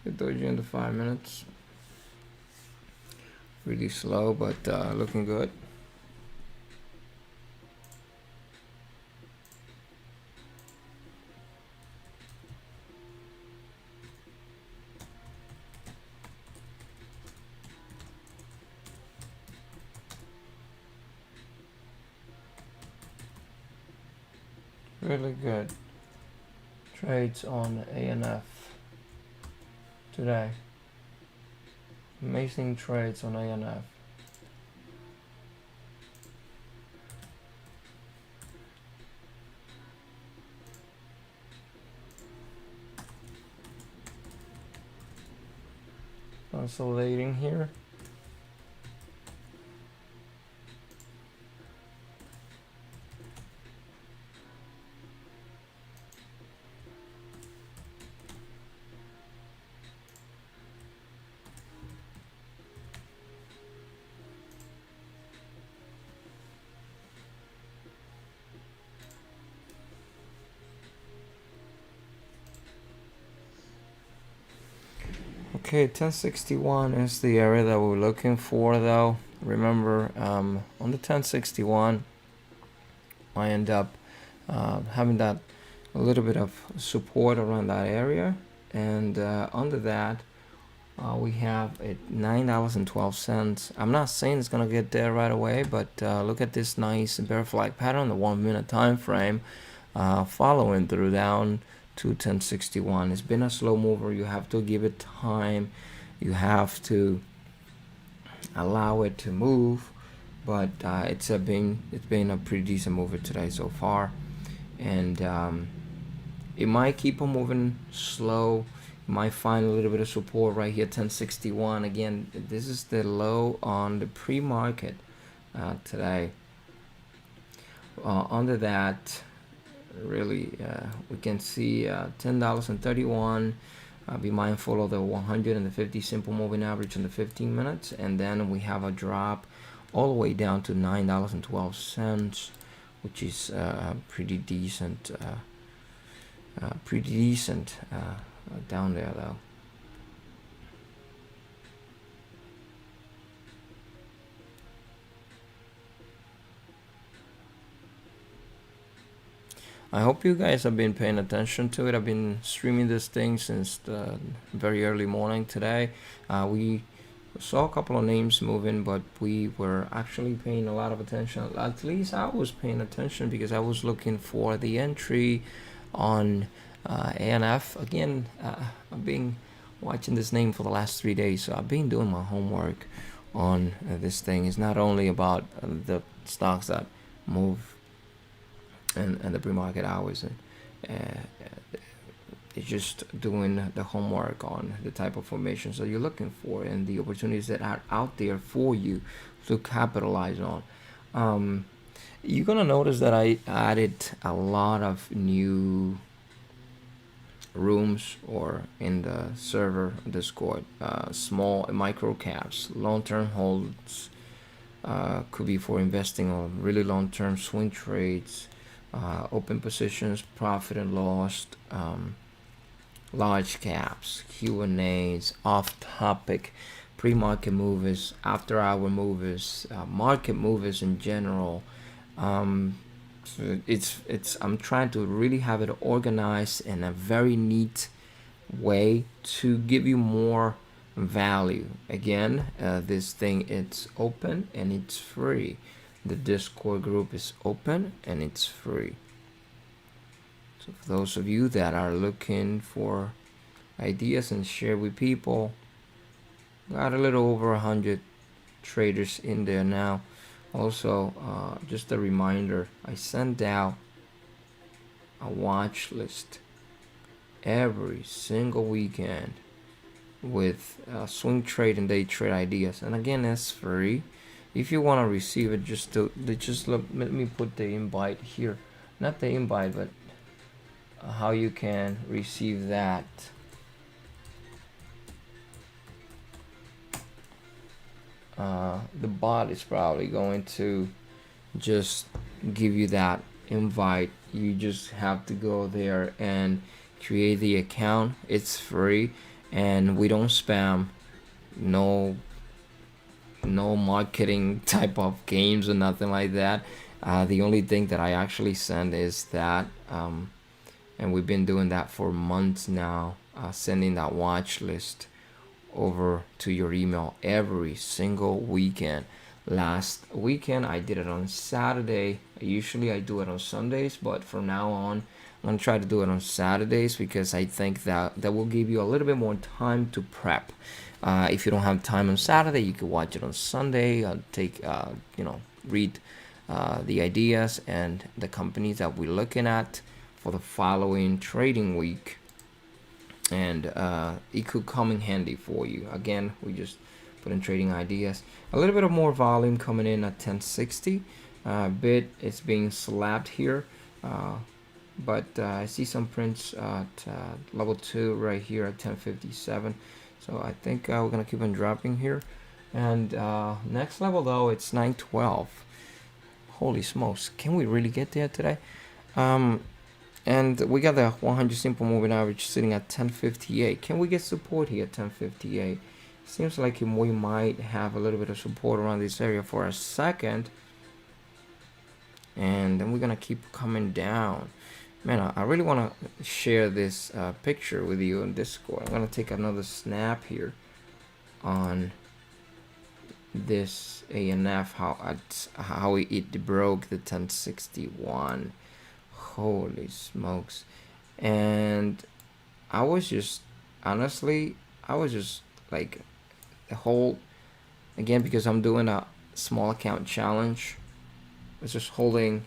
Doji in the 5 minutes. Really slow, but looking good. Really good trades on ANF today. Amazing trades on ANF. Consolidating here. Okay, 1061 is the area that we're looking for though. Remember, on the 1061, I end up having that a little bit of support around that area, and under that we have at $9.12. I'm not saying it's gonna get there right away, but look at this nice bear flag pattern, the 1 minute time frame, following through down to 1061. It's been a slow mover. You have to give it time. You have to allow it to move, but it's been a pretty decent mover today so far, and it might keep on moving slow. You might find a little bit of support right here, 1061. Again, this is the low on the pre-market today. Under that, really, we can see $10.31. Be mindful of the 150 simple moving average in the 15 minutes, and then we have a drop all the way down to $9.12, which is pretty decent. Down there though. I hope you guys have been paying attention to it. I've been streaming this thing since the very early morning today. We Saw a couple of names moving, but we were actually paying a lot of attention. At least I was paying attention because I was looking for the entry on ANF. Again, I've been watching this name for the last 3 days, so I've been doing my homework on this thing. It's not only about the stocks that move and the pre-market hours, and it's just doing the homework on the type of formations that you're looking for and the opportunities that are out there for you to capitalize on. You're gonna notice that I added a lot of new rooms or in the server Discord, small micro caps, long-term holds, could be for investing on really long-term swing trades, open positions, profit and loss, large caps, Q&As, off-topic, pre-market movers, after-hour movers, market movers in general. So it's I'm trying to really have it organized in a very neat way to give you more value. Again, this thing, it's open and it's free. The Discord group is open and it's free. So for those of you that are looking for ideas and share with people, got a little over 100 traders in there now. Also, just a reminder, I send out a watch list every single weekend with swing trade and day trade ideas, and again, that's free. If you want to receive it, just let me put the invite here, not the invite, but how you can receive that. The bot is probably going to just give you that invite. You just have to go there and create the account. It's free and we don't spam. No marketing type of games or nothing like that. The only thing that I actually send is that, and we've been doing that for months now, sending that watch list over to your email every single weekend. Last weekend I did it on Saturday. Usually I do it on Sundays, but from now on I'm gonna try to do it on Saturdays because I think that will give you a little bit more time to prep. If you don't have time on Saturday, you could watch it on Sunday. Read the ideas and the companies that we're looking at for the following trading week, and it could come in handy for you. Again, we just put in trading ideas. A little bit of more volume coming in at 1060. Bid is being slapped here, but I see some prints at level 2 right here at 1057. So I think we're gonna keep on dropping here. And next level though, it's 912. Holy smokes, can we really get there today? And we got the 100 simple moving average sitting at 1058. Can we get support here at 1058? Seems like we might have a little bit of support around this area for a second. And then we're gonna keep coming down. Man, I really want to share this picture with you on Discord. I'm gonna take another snap here on this ANF, how it broke the 1061. Holy smokes. And I was just like the whole, again, because I'm doing a small account challenge, I was just holding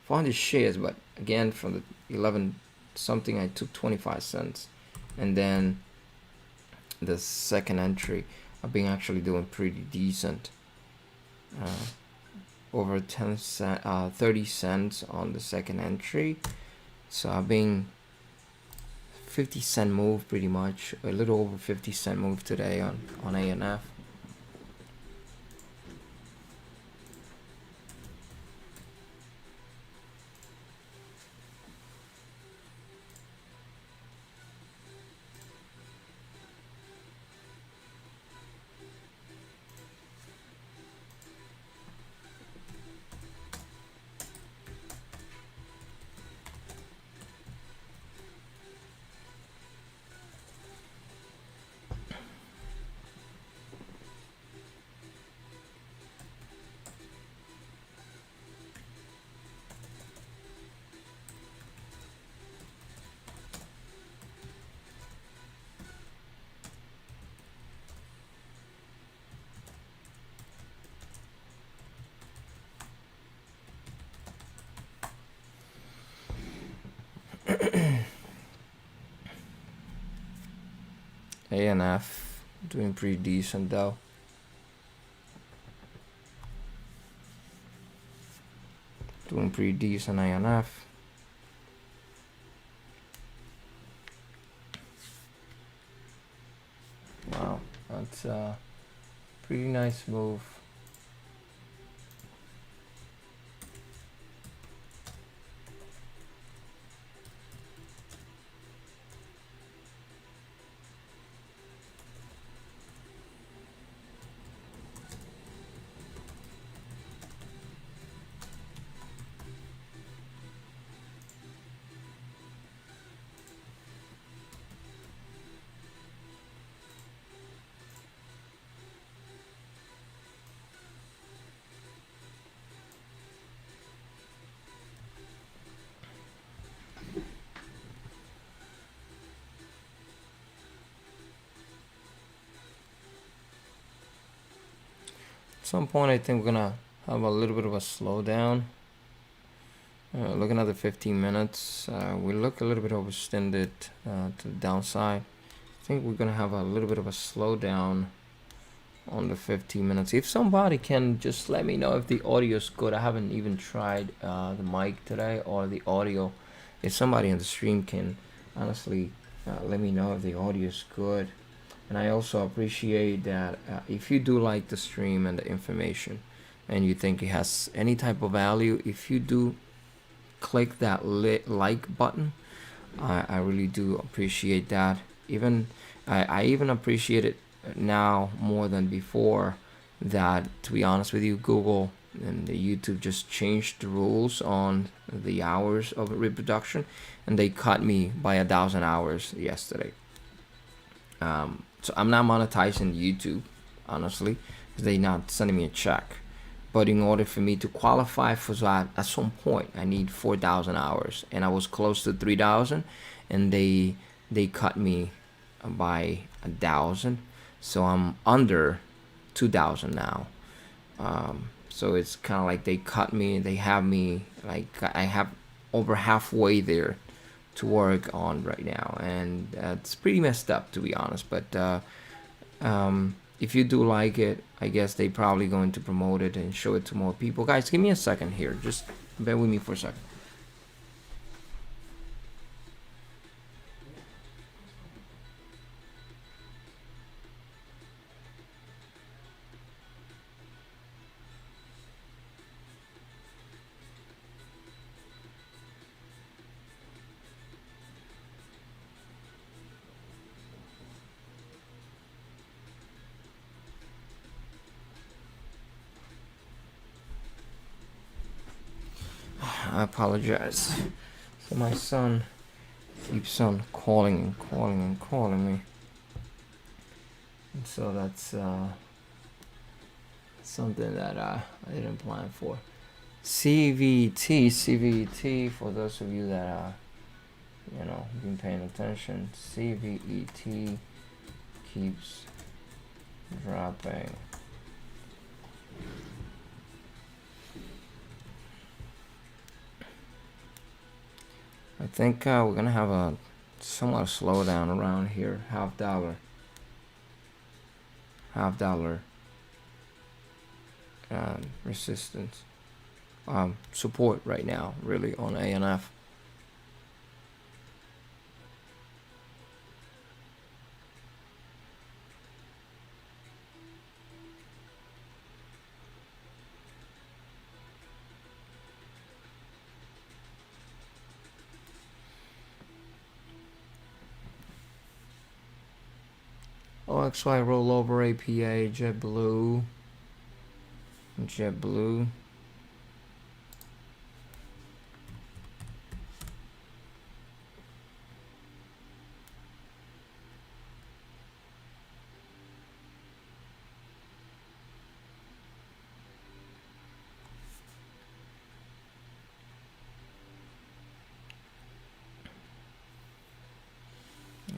400 shares, but again, from the 11 something I took 25 cents, and then the second entry I've been actually doing pretty decent, over 30 cents on the second entry. So I've been 50-cent move, pretty much a little over 50-cent move today on ANF. ANF doing pretty decent though. Doing pretty decent ANF. Wow, that's a pretty nice move. At some point, I think we're gonna have a little bit of a slowdown. Looking at the 15 minutes, we look a little bit overextended to the downside. I think we're gonna have a little bit of a slowdown on the 15 minutes. If somebody can just let me know if the audio is good. I haven't even tried the mic today or the audio. If somebody on the stream can honestly let me know if the audio is good. And I also appreciate that if you do like the stream and the information and you think it has any type of value, if you do click that like button, I really do appreciate that. I even appreciate it now more than before, that to be honest with you, Google and the YouTube just changed the rules on the hours of reproduction, and they cut me by 1,000 hours yesterday. So I'm not monetizing YouTube, honestly, because they're not sending me a check. But in order for me to qualify for that, at some point, I need 4,000 hours, and I was close to 3,000, and they cut me by 1,000, so I'm under 2,000 now. So it's kind of like they cut me. They have me like I have over halfway there to work on right now, and it's pretty messed up, to be honest. But if you do like it, I guess they probably going to promote it and show it to more people. Guys, give me a second here. Just bear with me for a second. I apologize. So my son keeps on calling and calling and calling me, and so that's something that I didn't plan for. CVT, for those of you that are, been paying attention, CVET keeps dropping. I think we're gonna have a somewhat slowdown around here. Half dollar resistance, support right now, really, on ANF. OXY rollover, APA, JetBlue.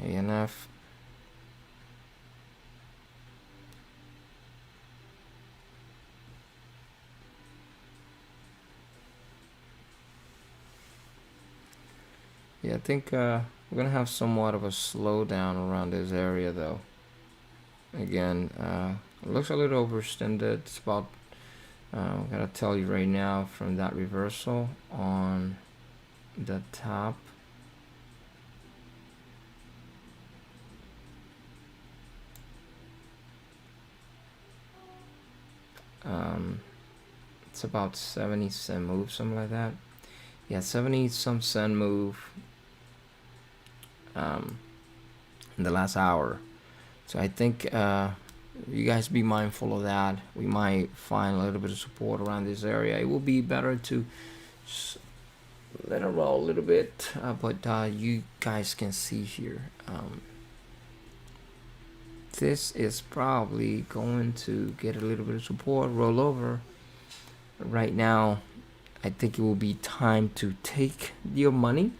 ANF. Yeah, I think We're gonna have somewhat of a slowdown around this area though. Again, it looks a little overextended. It's about, I'm gonna tell you right now, from that reversal on the top, it's about 70 cent move, something like that. Yeah, 70 some cent move in the last hour. So I think you guys be mindful of that. We might find a little bit of support around this area. It will be better to let it roll a little bit, but you guys can see here, this is probably going to get a little bit of support, roll over. Right now, I think it will be time to take your money.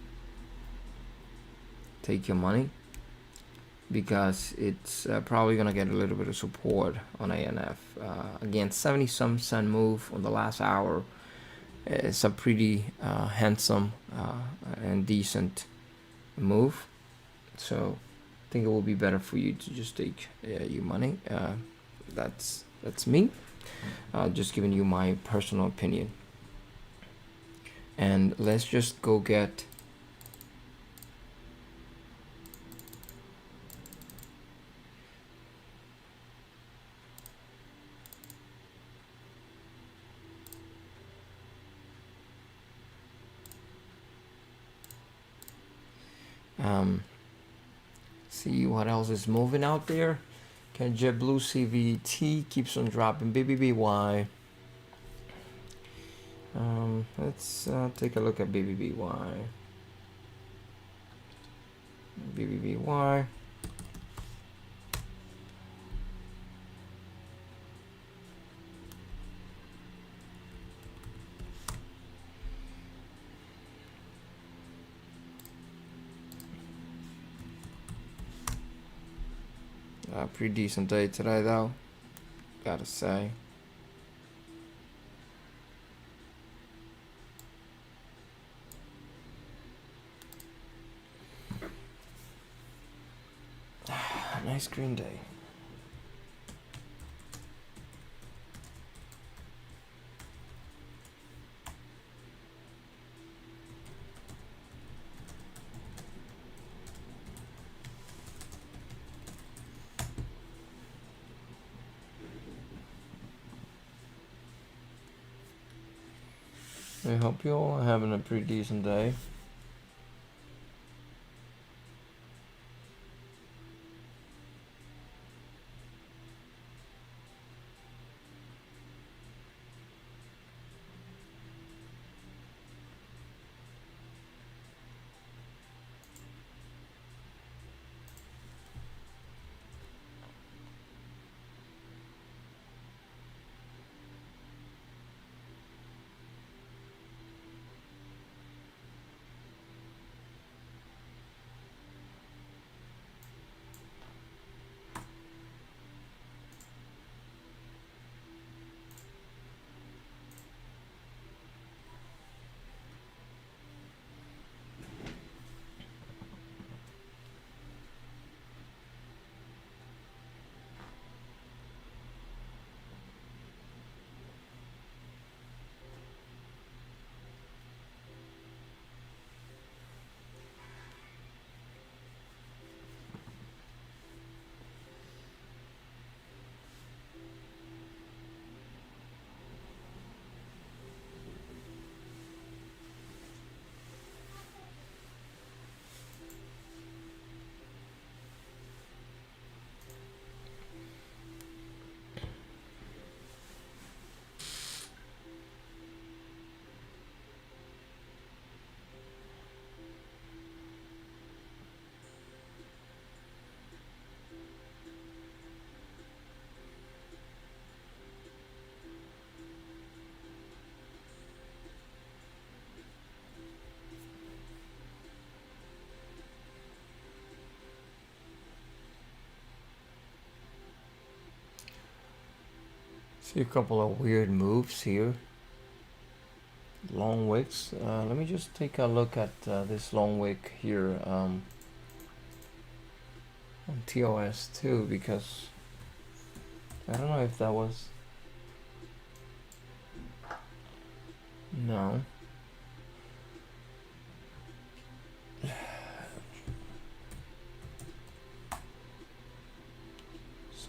Take your money, because it's probably gonna get a little bit of support on ANF. Again, 70 some cent move on the last hour. It's a pretty handsome and decent move. So I think it will be better for you to just take your money. That's me. Just giving you my personal opinion. And let's just go get see what else is moving out there. Okay, JetBlue CVT keeps on dropping. BBBY. Let's take a look at BBBY. BBBY. Pretty decent day today though, gotta say. Nice green day. I hope you all are having a pretty decent day. See a couple of weird moves here. Long wicks. Let me just take a look at this long wick here. on TOS too, because I don't know if that was, no.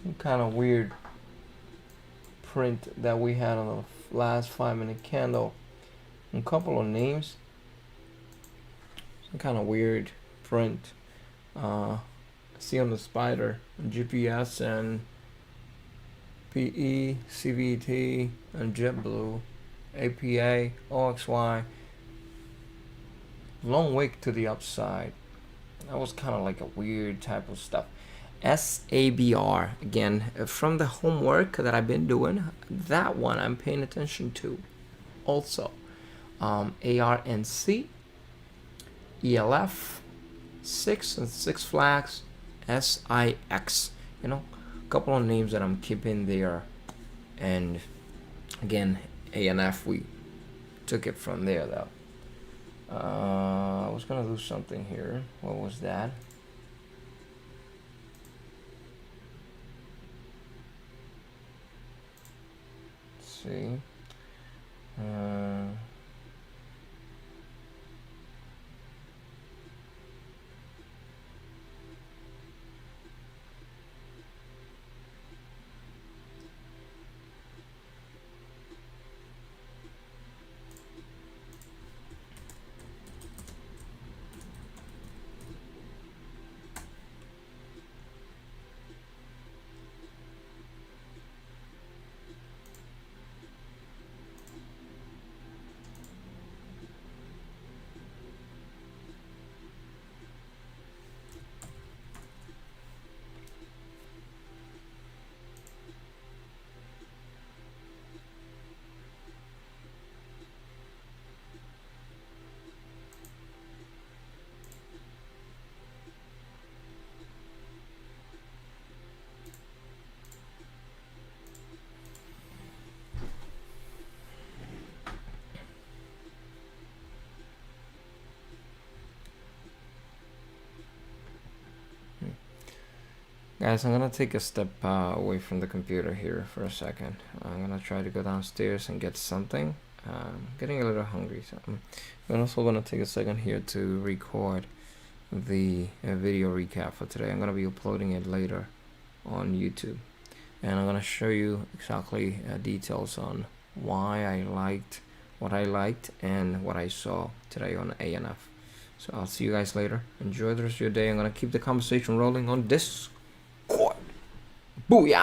Some kind of weird print that we had on the last 5-minute candle. A couple of names. Some kind of weird print. See on the spider, GPS and PE, CVT, and JetBlue, APA, OXY. Long wick to the upside. That was kind of like a weird type of stuff. SABR, again, from the homework that I've been doing, that one I'm paying attention to. Also, ARNC, ELF, 6 and 6 flags, SIX. You know, a couple of names that I'm keeping there. And again, ANF, we took it from there though. I was gonna do something here. What was that? Let's see. Guys, I'm gonna take a step away from the computer here for a second. I'm gonna try to go downstairs and get something. Getting a little hungry, so I'm also gonna take a second here to record the video recap for today. I'm gonna be uploading it later on YouTube, and I'm gonna show you exactly details on why I liked what I liked and what I saw today on ANF. So I'll see you guys later. Enjoy the rest of your day. I'm gonna keep the conversation rolling on this. Booyah!